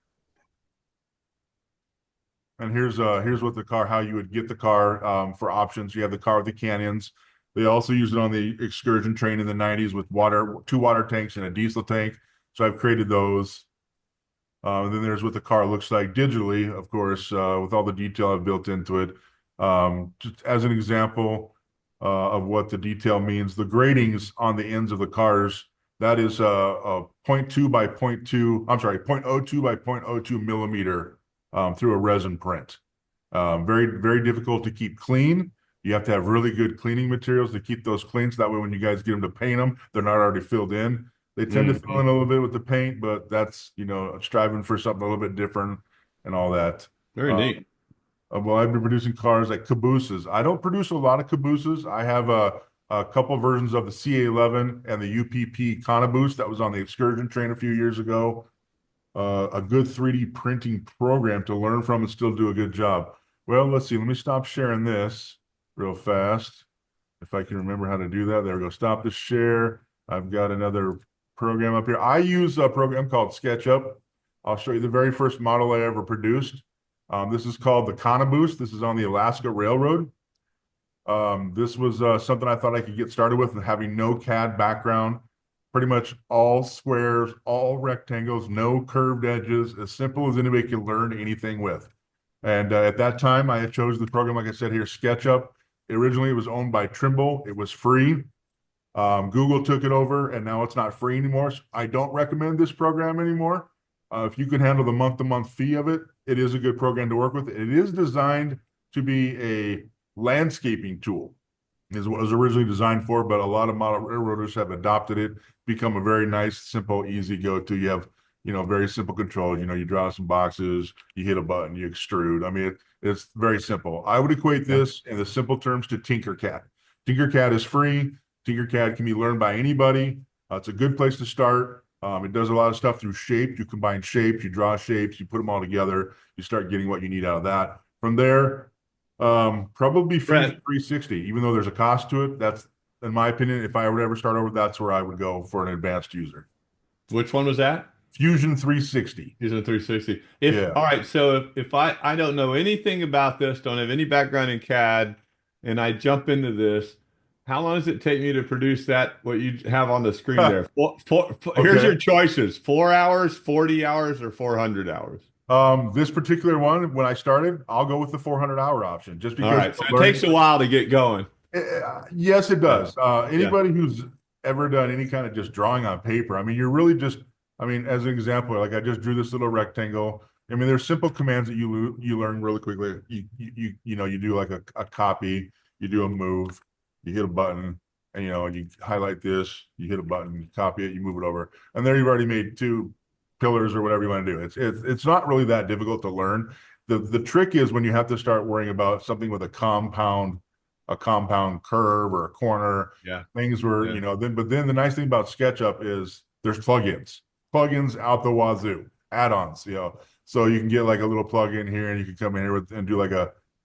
And here's what the car, how you would get the car for options. You have the car with the cannons. They also used it on the excursion train in the 90s with 2 water tanks and a diesel tank. So I've created those. And then there's what the car looks like digitally, of course, with all the detail I've built into it. Just as an example of what the detail means, the gratings on the ends of the cars, that is a 0.2 by 0.2, I'm sorry, 0.02 by 0.02 millimeter through a resin print. Very, very difficult to keep clean. You have to have really good cleaning materials to keep those clean. So that way, when you guys get them to paint them, they're not already filled in. They tend to fill in a little bit with the paint, but that's, striving for something a little bit different and all that. Very neat. Well, I've been producing cars like cabooses. I don't produce a lot of cabooses. I have a couple versions of the CA11 and the UPP Conaboose that was on the excursion train a few years ago. A good 3D printing program to learn from and still do a good job. Well, let's see. Let me stop sharing this real fast. If I can remember how to do that. There we go. Stop the share. I've got another program up here. I use a program called SketchUp. I'll show you the very first model I ever produced. This is called the Conaboose. This is on the Alaska Railroad. This was something I thought I could get started with, and having no CAD background, pretty much all squares, all rectangles, no curved edges, as simple as anybody can learn anything with. And at that time, I had chose the program, like I said here, SketchUp. Originally, it was owned by Trimble. It was free. Google took it over, and now it's not free anymore. So I don't recommend this program anymore. If you can handle the month-to-month fee of it, it is a good program to work with. It is designed to be a landscaping tool, is what it was originally designed for, but a lot of model railroaders have adopted it, become a very nice, simple, easy go-to. You have, very simple controls. You draw some boxes, you hit a button, you extrude. I mean, it's very simple. I would equate this in the simple terms to Tinkercad. Tinkercad is free. Tinkercad can be learned by anybody. It's a good place to start. It does a lot of stuff through shape. You combine shapes, you draw shapes, you put them all together, you start getting what you need out of that. From there, probably Fusion 360, even though there's a cost to it. That's, in my opinion, if I would ever start over, that's where I would go for an advanced user. Which one was that? Fusion 360. Fusion 360. All right, so if I don't know anything about this, don't have any background in CAD, and I jump into this, how long does it take me to produce that, what you have on the screen there? Here's your choices: 4 hours, 40 hours, or 400 hours. This particular one, when I started, I'll go with the 400-hour option, just because. All right, so it takes a while to get going. Yes, it does. Anybody who's ever done any kind of just drawing on paper, I mean, you're really just, as an example, like I just drew this little rectangle. I mean, there's simple commands that you learn really quickly. You do like a copy, you do a move, you hit a button, and you highlight this, you hit a button, you copy it, you move it over, and there you've already made two pillars or whatever you want to do. It's not really that difficult to learn. The trick is when you have to start worrying about something with a compound curve or a corner. Things where but then the nice thing about SketchUp is there's plugins out the wazoo, add-ons, so you can get like a little plugin here, and you can come in here and do like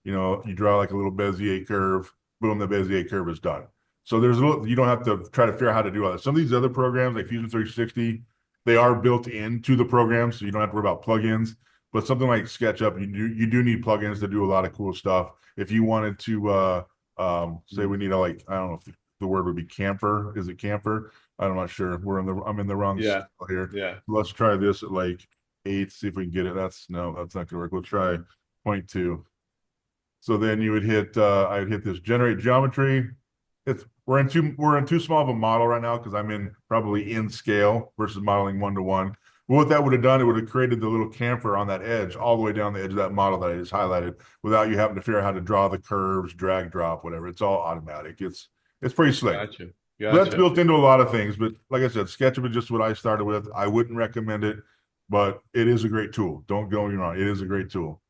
you draw like a little Bezier curve. Boom, the Bezier curve is done. So you don't have to try to figure out how to do all that. Some of these other programs like Fusion 360, they are built into the program, so you don't have to worry about plugins. But something like SketchUp, you do need plugins to do a lot of cool stuff. If you wanted to say we need I don't know if the word would be camphor. Is it camphor? I'm not sure. I'm in the wrong scale here. Yeah. Let's try this at like 8, see if we can get it. That's not gonna work. We'll try 0.2. So then you would hit I'd hit this generate geometry. We're in too small of a model right now because I'm in probably in scale versus modeling 1-to-1. But what that would have done, it would have created the little camphor on that edge all the way down the edge of that model that I just highlighted without you having to figure out how to draw the curves, drag, drop, whatever. It's all automatic. It's pretty slick. Gotcha. That's built into a lot of things, but like I said, SketchUp is just what I started with. I wouldn't recommend it, but it is a great tool. Don't get me wrong. It is a great tool.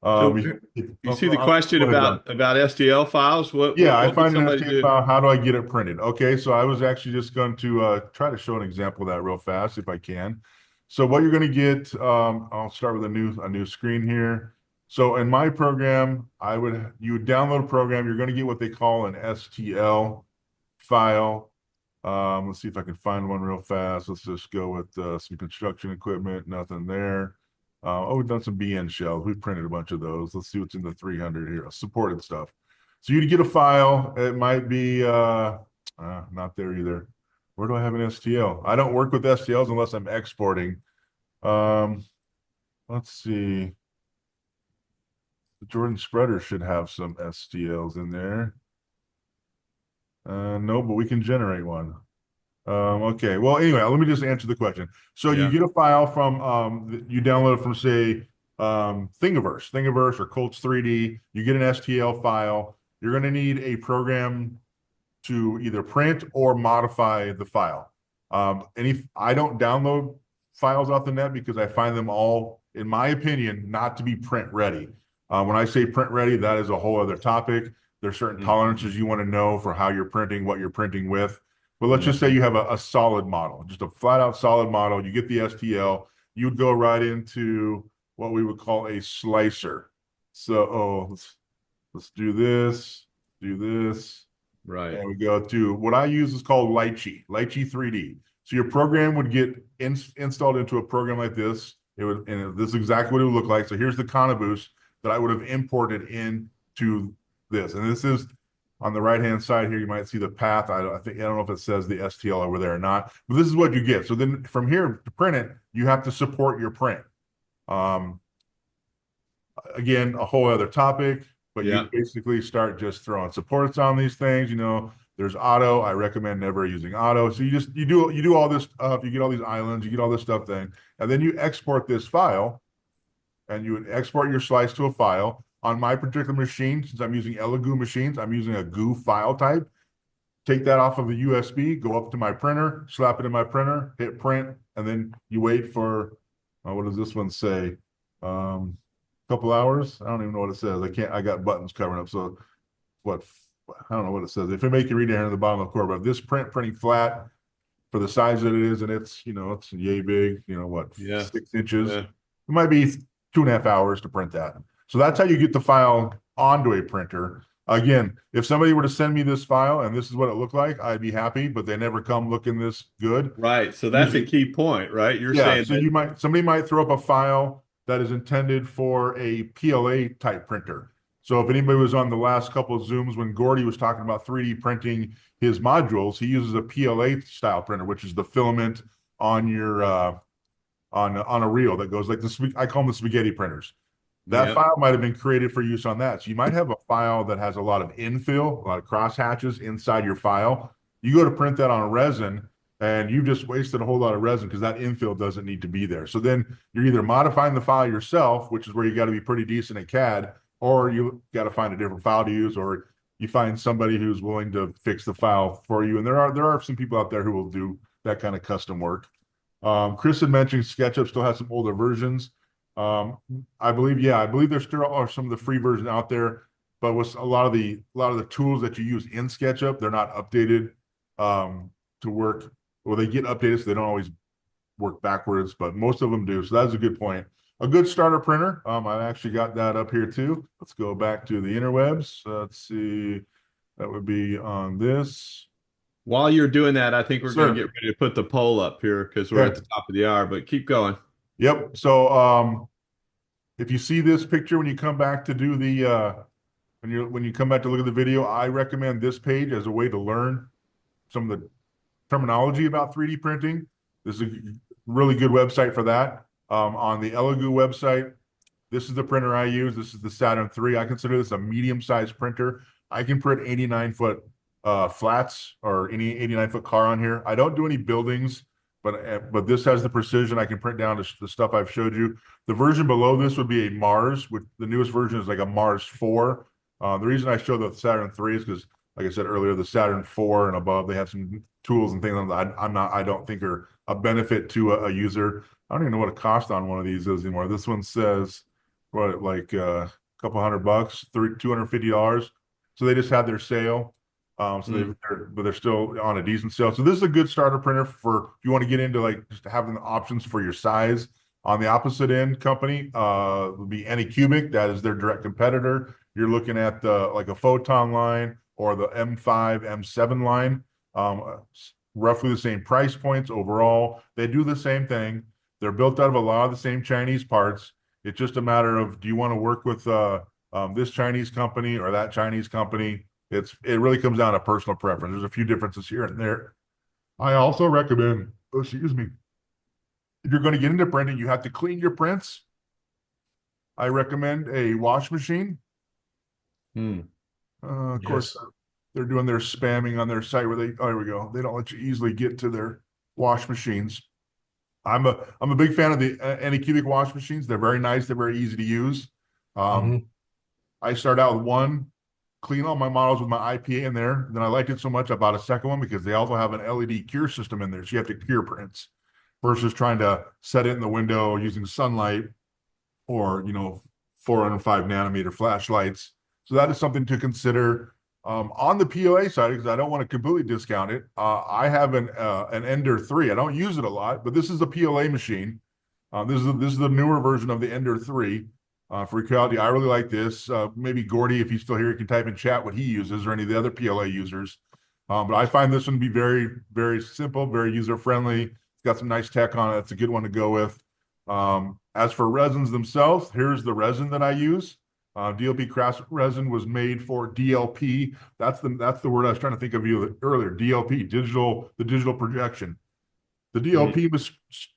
You see the question about STL files? I find an STL file. How do I get it printed? Okay, so I was actually just going to try to show an example of that real fast if I can. So what you're going to get, I'll start with a new screen here. So in my program, you would download a program. You're going to get what they call an STL file. Let's see if I can find one real fast. Let's just go with some construction equipment. Nothing there. We've done some BN shells. We've printed a bunch of those. Let's see what's in the 300 here. Supported stuff. So you get a file. It might be not there either. Where do I have an STL? I don't work with STLs unless I'm exporting. Let's see. The Jordan spreader should have some STLs in there. No, but we can generate one. Okay. Well, anyway, let me just answer the question. So you get a file from you download it from say Thingiverse or Colts 3D. You get an STL file. You're going to need a program to either print or modify the file. I don't download files off the net because I find them all, in my opinion, not to be print ready. When I say print ready, that is a whole other topic. There's certain tolerances you want to know for how you're printing, what you're printing with. But let's just say you have a solid model, just a flat out solid model. You get the STL, you would go right into what we would call a slicer. So let's do this, Right. and we go to what I use is called Lychee 3D. So your program would get installed into a program like this. And this is exactly what it would look like. So here's the Conaboost that I would have imported into this. And this is on the right-hand side here. You might see the path. I don't know if it says the STL over there or not, but this is what you get. So then from here to print it, you have to support your print. Again, a whole other topic, but you basically start just throwing supports on these things. There's auto. I recommend never using auto. So you do all this stuff. You get all these islands. You get all this stuff then, and then you export this file, and you would export your slice to a file. On my particular machine, since I'm using Elegoo machines, I'm using a GOO file type. Take that off of the USB, go up to my printer, slap it in my printer, hit print, and then you wait for what does this one say? Couple hours. I don't even know what it says. I got buttons covering up. So what? I don't know what it says. If it make you read down at the bottom of the core, but this printing flat for the size that it is, and it's yay big. 6 inches. Yeah. It might be 2.5 hours to print that. So that's how you get the file onto a printer. Again, if somebody were to send me this file and this is what it looked like, I'd be happy, but they never come looking this good. Right. So that's a key point, right? You're saying so somebody might throw up a file that is intended for a PLA type printer. So if anybody was on the last couple of Zooms when Gordy was talking about 3D printing his modules, he uses a PLA style printer, which is the filament on your on a reel that goes like this. I call them the spaghetti printers. That file might have been created for use on that. So you might have a file that has a lot of infill, a lot of cross hatches inside your file. You go to print that on a resin, and you've just wasted a whole lot of resin because that infill doesn't need to be there. So then you're either modifying the file yourself, which is where you got to be pretty decent at CAD, or you got to find a different file to use, or you find somebody who's willing to fix the file for you. And there are some people out there who will do that kind of custom work. Chris had mentioned SketchUp still has some older versions. I believe there still are some of the free versions out there, but with a lot of the tools that you use in SketchUp, they're not updated to work. Well, they get updated, so they don't always work backwards, but most of them do. So that's a good point. A good starter printer. I actually got that up here too. Let's go back to the interwebs. Let's see. That would be on this. While you're doing that, I think we're going to get ready to put the poll up here because we're at the top of the hour, but keep going. Yep. So if you see this picture when you come back to do the when you come back to look at the video, I recommend this page as a way to learn some of the terminology about 3D printing. This is a really good website for that. On the Elegoo website, this is the printer I use. This is the Saturn 3. I consider this a medium-sized printer. I can print 89-foot flats or any 89-foot car on here. I don't do any buildings, but this has the precision. I can print down the stuff I've showed you. The version below this would be a Mars, which the newest version is like a Mars 4. The reason I show the Saturn 3 is because, like I said earlier, the Saturn 4 and above, they have some tools and things that I don't think are a benefit to a user. I don't even know what a cost on one of these is anymore. This one says like a couple $100, $250. So they just had their sale. But they're still on a decent sale. So this is a good starter printer for if you want to get into like just having the options for your size. On the opposite end company would be Anycubic. That is their direct competitor. You're looking at like a Photon line or the M5, M7 line. Roughly the same price points overall. They do the same thing. They're built out of a lot of the same Chinese parts. It's just a matter of, do you want to work with this Chinese company or that Chinese company? It really comes down to personal preference. There's a few differences here and there. I also recommend, if you're going to get into printing, you have to clean your prints. I recommend a wash machine. Of course, they're doing their spamming on their site where here we go. They don't let you easily get to their wash machines. I'm a big fan of the Anycubic wash machines. They're very nice. They're very easy to use. I start out with one, clean all my models with my IPA in there. Then I liked it so much I bought a second one because they also have an LED cure system in there. So you have to cure prints versus trying to set it in the window using sunlight or, 405 nanometer flashlights. So that is something to consider. On the PLA side, because I don't want to completely discount it, I have an Ender 3. I don't use it a lot, but this is a PLA machine. This is the newer version of the Ender 3. For equality, I really like this. Maybe Gordy, if he's still here, he can type in chat what he uses or any of the other PLA users. But I find this one to be very, very simple, very user-friendly. It's got some nice tech on it. It's a good one to go with. As for resins themselves, here's the resin that I use. DLP craft resin was made for DLP. That's the word I was trying to think of you earlier. DLP, the digital projection. The DLP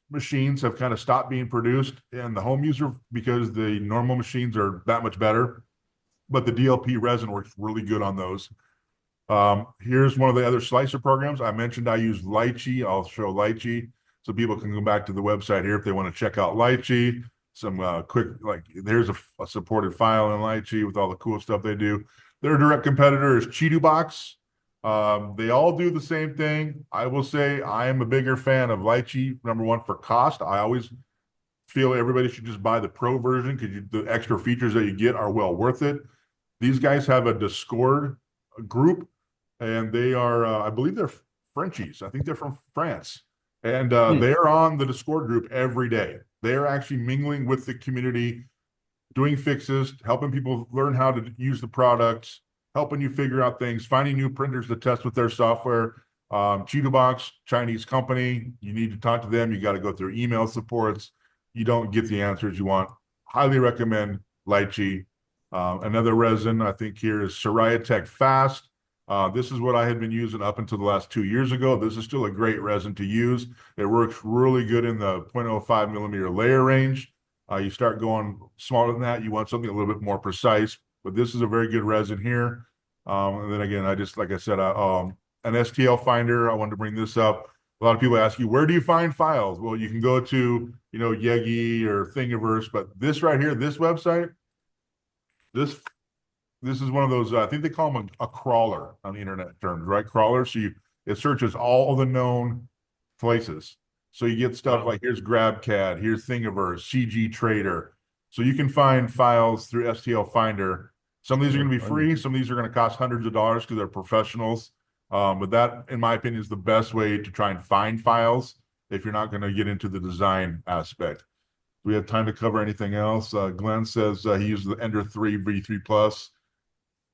machines have kind of stopped being produced in the home user because the normal machines are that much better. But the DLP resin works really good on those. Here's one of the other slicer programs. I mentioned I use Lychee. I'll show Lychee so people can go back to the website here if they want to check out Lychee. Some quick, like there's a supported file in Lychee with all the cool stuff they do. Their direct competitor is CheetooBox. They all do the same thing. I will say I am a bigger fan of Lychee, number one, for cost. I always feel everybody should just buy the pro version because the extra features that you get are well worth it. These guys have a Discord group, and they are, I believe they're Frenchies. I think they're from France. And they're on the Discord group every day. They're actually mingling with the community, doing fixes, helping people learn how to use the products, helping you figure out things, finding new printers to test with their software. CheetooBox, Chinese company, you need to talk to them. You got to go through email supports. You don't get the answers you want. Highly recommend Lychee. Another resin I think here is Tech Fast. This is what I had been using up until the last 2 years ago. This is still a great resin to use. It works really good in the 0.05 millimeter layer range. You start going smaller than that, you want something a little bit more precise, but this is a very good resin here. And then again, like I said, an STL finder, I wanted to bring this up. A lot of people ask you, where do you find files? Well, you can go to, Yegi or Thingiverse, but this right here, this website, this is one of those, I think they call them a crawler on the internet terms, right? Crawler. So it searches all the known places. So you get stuff like here's GrabCAD, here's Thingiverse, CG Trader. So you can find files through STL Finder. Some of these are going to be free. Some of these are going to cost hundreds of dollars because they're professionals. But that, in my opinion, is the best way to try and find files if you're not going to get into the design aspect. Do we have time to cover anything else? Glenn says he used the Ender 3 V3 Plus.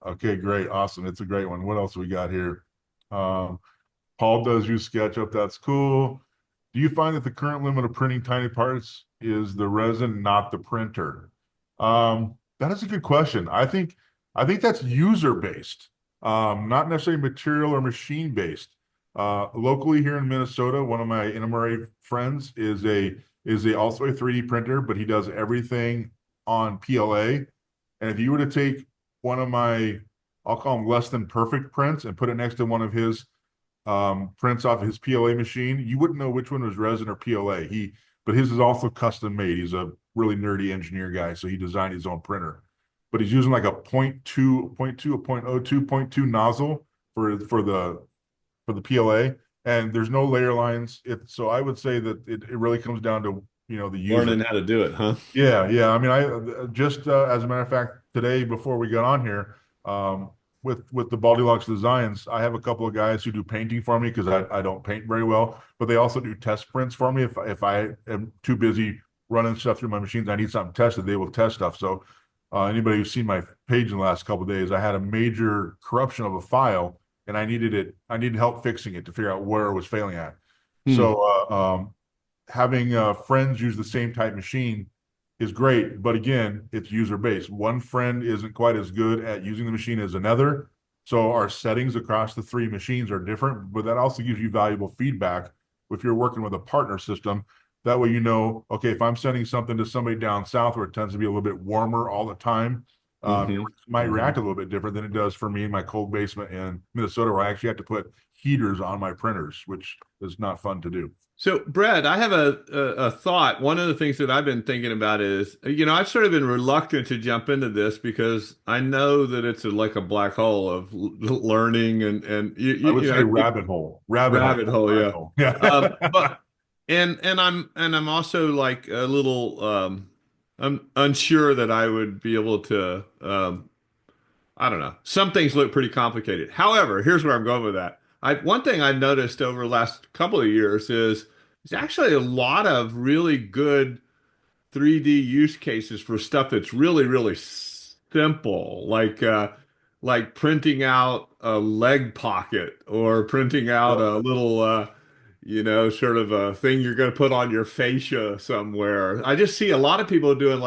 Okay, great. Awesome. It's a great one. What else we got here? Paul does use SketchUp. That's cool. Do you find that the current limit of printing tiny parts is the resin, not the printer? That is a good question. I think that's user-based, not necessarily material or machine-based. Locally here in Minnesota, one of my NMRA friends is also a 3D printer, but he does everything on PLA. And if you were to take one of my, I'll call them less than perfect prints and put it next to one of his prints off his PLA machine, you wouldn't know which one was resin or PLA. But his is also custom made. He's a really nerdy engineer guy, so he designed his own printer. But he's using like a 0.2, a 0.02 nozzle for the PLA, and there's no layer lines. So I would say that it really comes down to the user. Learning how to do it, huh? Yeah. I mean, I just as a matter of fact, today before we got on here, with the Baldylocks Designs, I have a couple of guys who do painting for me because I don't paint very well, but they also do test prints for me. If I am too busy running stuff through my machines, I need something tested, they will test stuff. So anybody who's seen my page in the last couple of days, I had a major corruption of a file, and I needed help fixing it to figure out where it was failing at. So having friends use the same type machine is great, but again, it's user-based. One friend isn't quite as good at using the machine as another, so our settings across the three machines are different, but that also gives you valuable feedback if you're working with a partner system. That way okay, if I'm sending something to somebody down south where it tends to be a little bit warmer all the time, it might react a little bit different than it does for me in my cold basement in Minnesota, where I actually have to put heaters on my printers, which is not fun to do. So, Brad, I have a thought. One of the things that I've been thinking about is, I've sort of been reluctant to jump into this because I know that it's like a black hole of learning and I would say rabbit hole, hole, yeah. Yeah. But and I'm also like a little I'm unsure that I would be able to. I don't know. Some things look pretty complicated. However, here's where I'm going with that. One thing I've noticed over the last couple of years is there's actually a lot of really good 3D use cases for stuff that's really, really simple, like printing out a leg pocket or printing out a little, sort of a thing you're going to put on your fascia somewhere. I just see a lot of people doing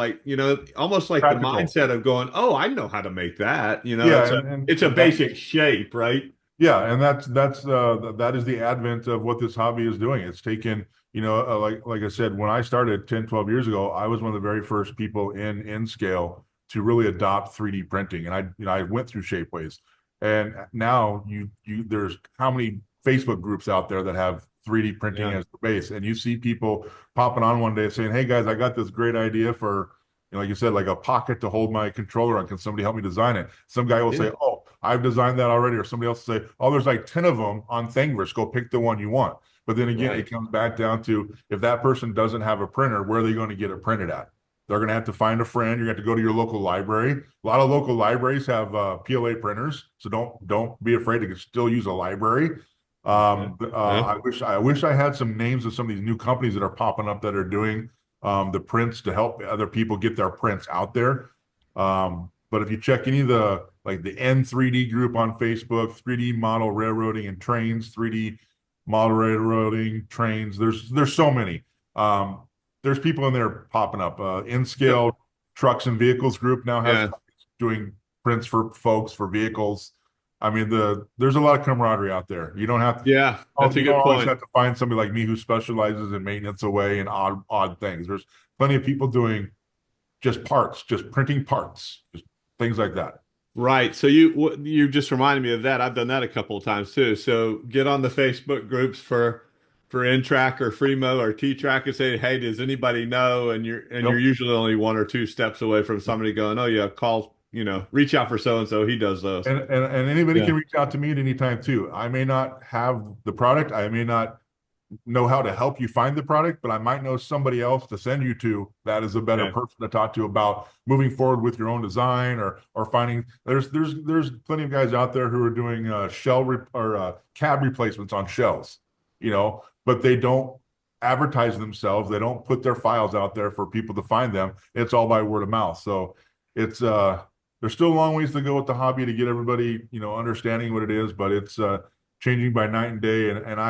almost like the Practical. mindset of going, "Oh, I know how to make that." Yeah, It's a and that, basic shape, right? yeah, and that is the advent of what this hobby is doing. It's taken, like I said, when I started 10, 12 years ago, I was one of the very first people in scale to really adopt 3D printing. And I went through Shapeways. And now there's how many Facebook groups out there that have 3D printing Yeah. as the base. And you see people popping on one day saying, "Hey guys, I got this great idea for, like you said, like a pocket to hold my controller on. Can somebody help me design it?" Some guy will Yeah. say, "Oh, I've designed that already," or somebody else will say, "Oh, there's like 10 of them on Thingiverse. Go pick the one you want." But then again, Right. it comes back down to if that person doesn't have a printer, where are they going to get it printed at? They're going to have to find a friend. You're going to have to go to your local library. A lot of local libraries have PLA printers, so don't be afraid to still use a library. Okay. Yeah. I wish I had some names of some of these new companies that are popping up that are doing the prints to help other people get their prints out there. But if you check any of the like the N3D group on Facebook, 3D model railroading and trains, 3D model railroading trains, there's so many. There's people in there popping up. In Yep. scale trucks and vehicles group now has Yeah. doing prints for folks for vehicles. I mean, there's a lot of camaraderie out there. You don't have Yeah. That's a you don't good always point. have to find somebody like me who specializes in maintenance away and odd things. There's plenty of people doing just parts, just printing parts, just things like that. Right. So you just reminded me of that. I've done that a couple of times too. So get on the Facebook groups for nTRAK or Freemo or T-Track and say, "Hey, does anybody know?" And you're Yep. usually only one or two steps away from somebody going, "Oh yeah, call, reach out for so and so. He does those." And anybody Yeah. can reach out to me at any time too. I may not have the product. I may not know how to help you find the product, but I might know somebody else to send you to that is a better Yeah. person to talk to about moving forward with your own design or finding there's plenty of guys out there who are doing cab replacements on shells, but they don't advertise themselves. They don't put their files out there for people to find them. It's all by word of mouth. So it's there's still a long ways to go with the hobby to get everybody, understanding what it is, but it's changing by night and day. And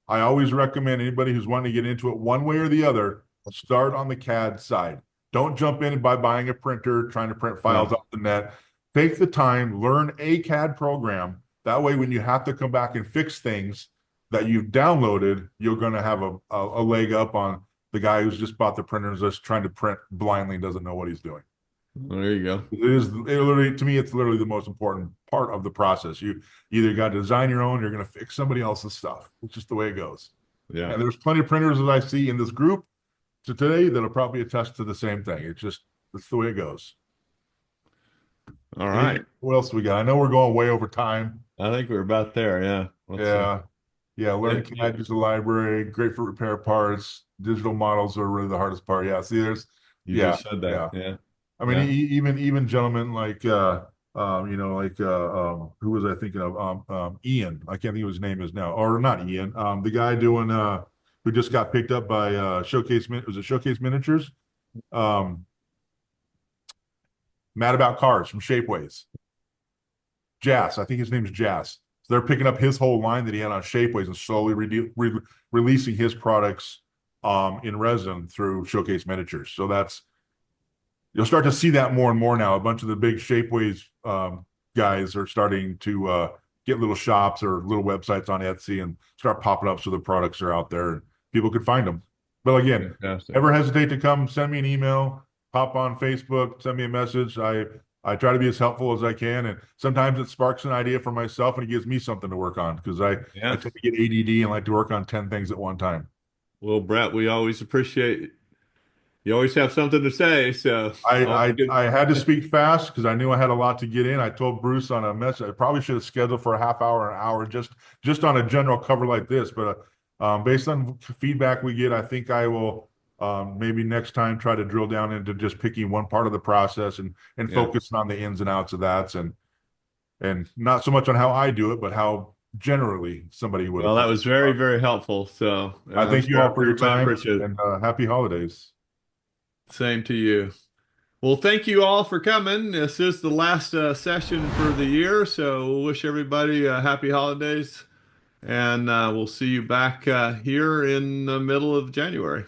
I always recommend anybody who's wanting to get into it one way or the other, start on the CAD side. Don't jump in by buying a printer, trying to print Yeah. files off the net. Take the time, learn a CAD program. That way, when you have to come back and fix things that you've downloaded, you're going to have a leg up on the guy who's just bought the printer and is just trying to print blindly and doesn't know what he's doing. There you go. To me, it's literally the most important part of the process. You either got to design your own, or you're going to fix somebody else's stuff. It's just the way it goes. Yeah. And there's plenty of printers that I see in this group to today that'll probably attest to the same thing. It's the way it goes. All right. What else we got? I know we're going way over time. I think we're about there. Yeah. Let's see. Yeah. Learn Yeah. CAD, use the library, great for repair parts. Digital models are really the hardest part. Yeah. See, You yeah, just said that. yeah. Yeah. I mean, Yeah. even gentlemen like who was I thinking of? Ian. I can't think of his name is now, or not Ian. The guy doing who just got picked up by Showcase. Was it Showcase Miniatures? Um, Mad About Cars from Shapeways. Jas, I think his name is Jas. So they're picking up his whole line that he had on Shapeways and slowly releasing his products in resin through Showcase Miniatures. So you'll start to see that more and more now. A bunch of the big Shapeways guys are starting to get little shops or little websites on Etsy and start popping up so the products are out there and people could find them. But again, Fantastic. never hesitate to come send me an email, pop on Facebook, send me a message. I try to be as helpful as I can, and sometimes it sparks an idea for myself and it gives me something to work on because I Yeah. tend to get ADD and like to work on 10 things at one time. Well, Brett, we always appreciate you always have something to say. So always good. I had to speak fast because I knew I had a lot to get in. I told Bruce on a message. I probably should have scheduled for a half hour, an hour, just on a general cover like this. But based on feedback we get, I think I will Maybe next time try to drill down into just picking one part of the process and Yeah. focusing on the ins and outs of that, and not so much on how I do it, but how generally somebody would. Well, that was very, very helpful. So I thank you all for your everybody time, appreciate it. and happy holidays. Same to you. Well, thank you all for coming. This is the last session for the year, so we'll wish everybody happy holidays, and we'll see you back here in the middle of January.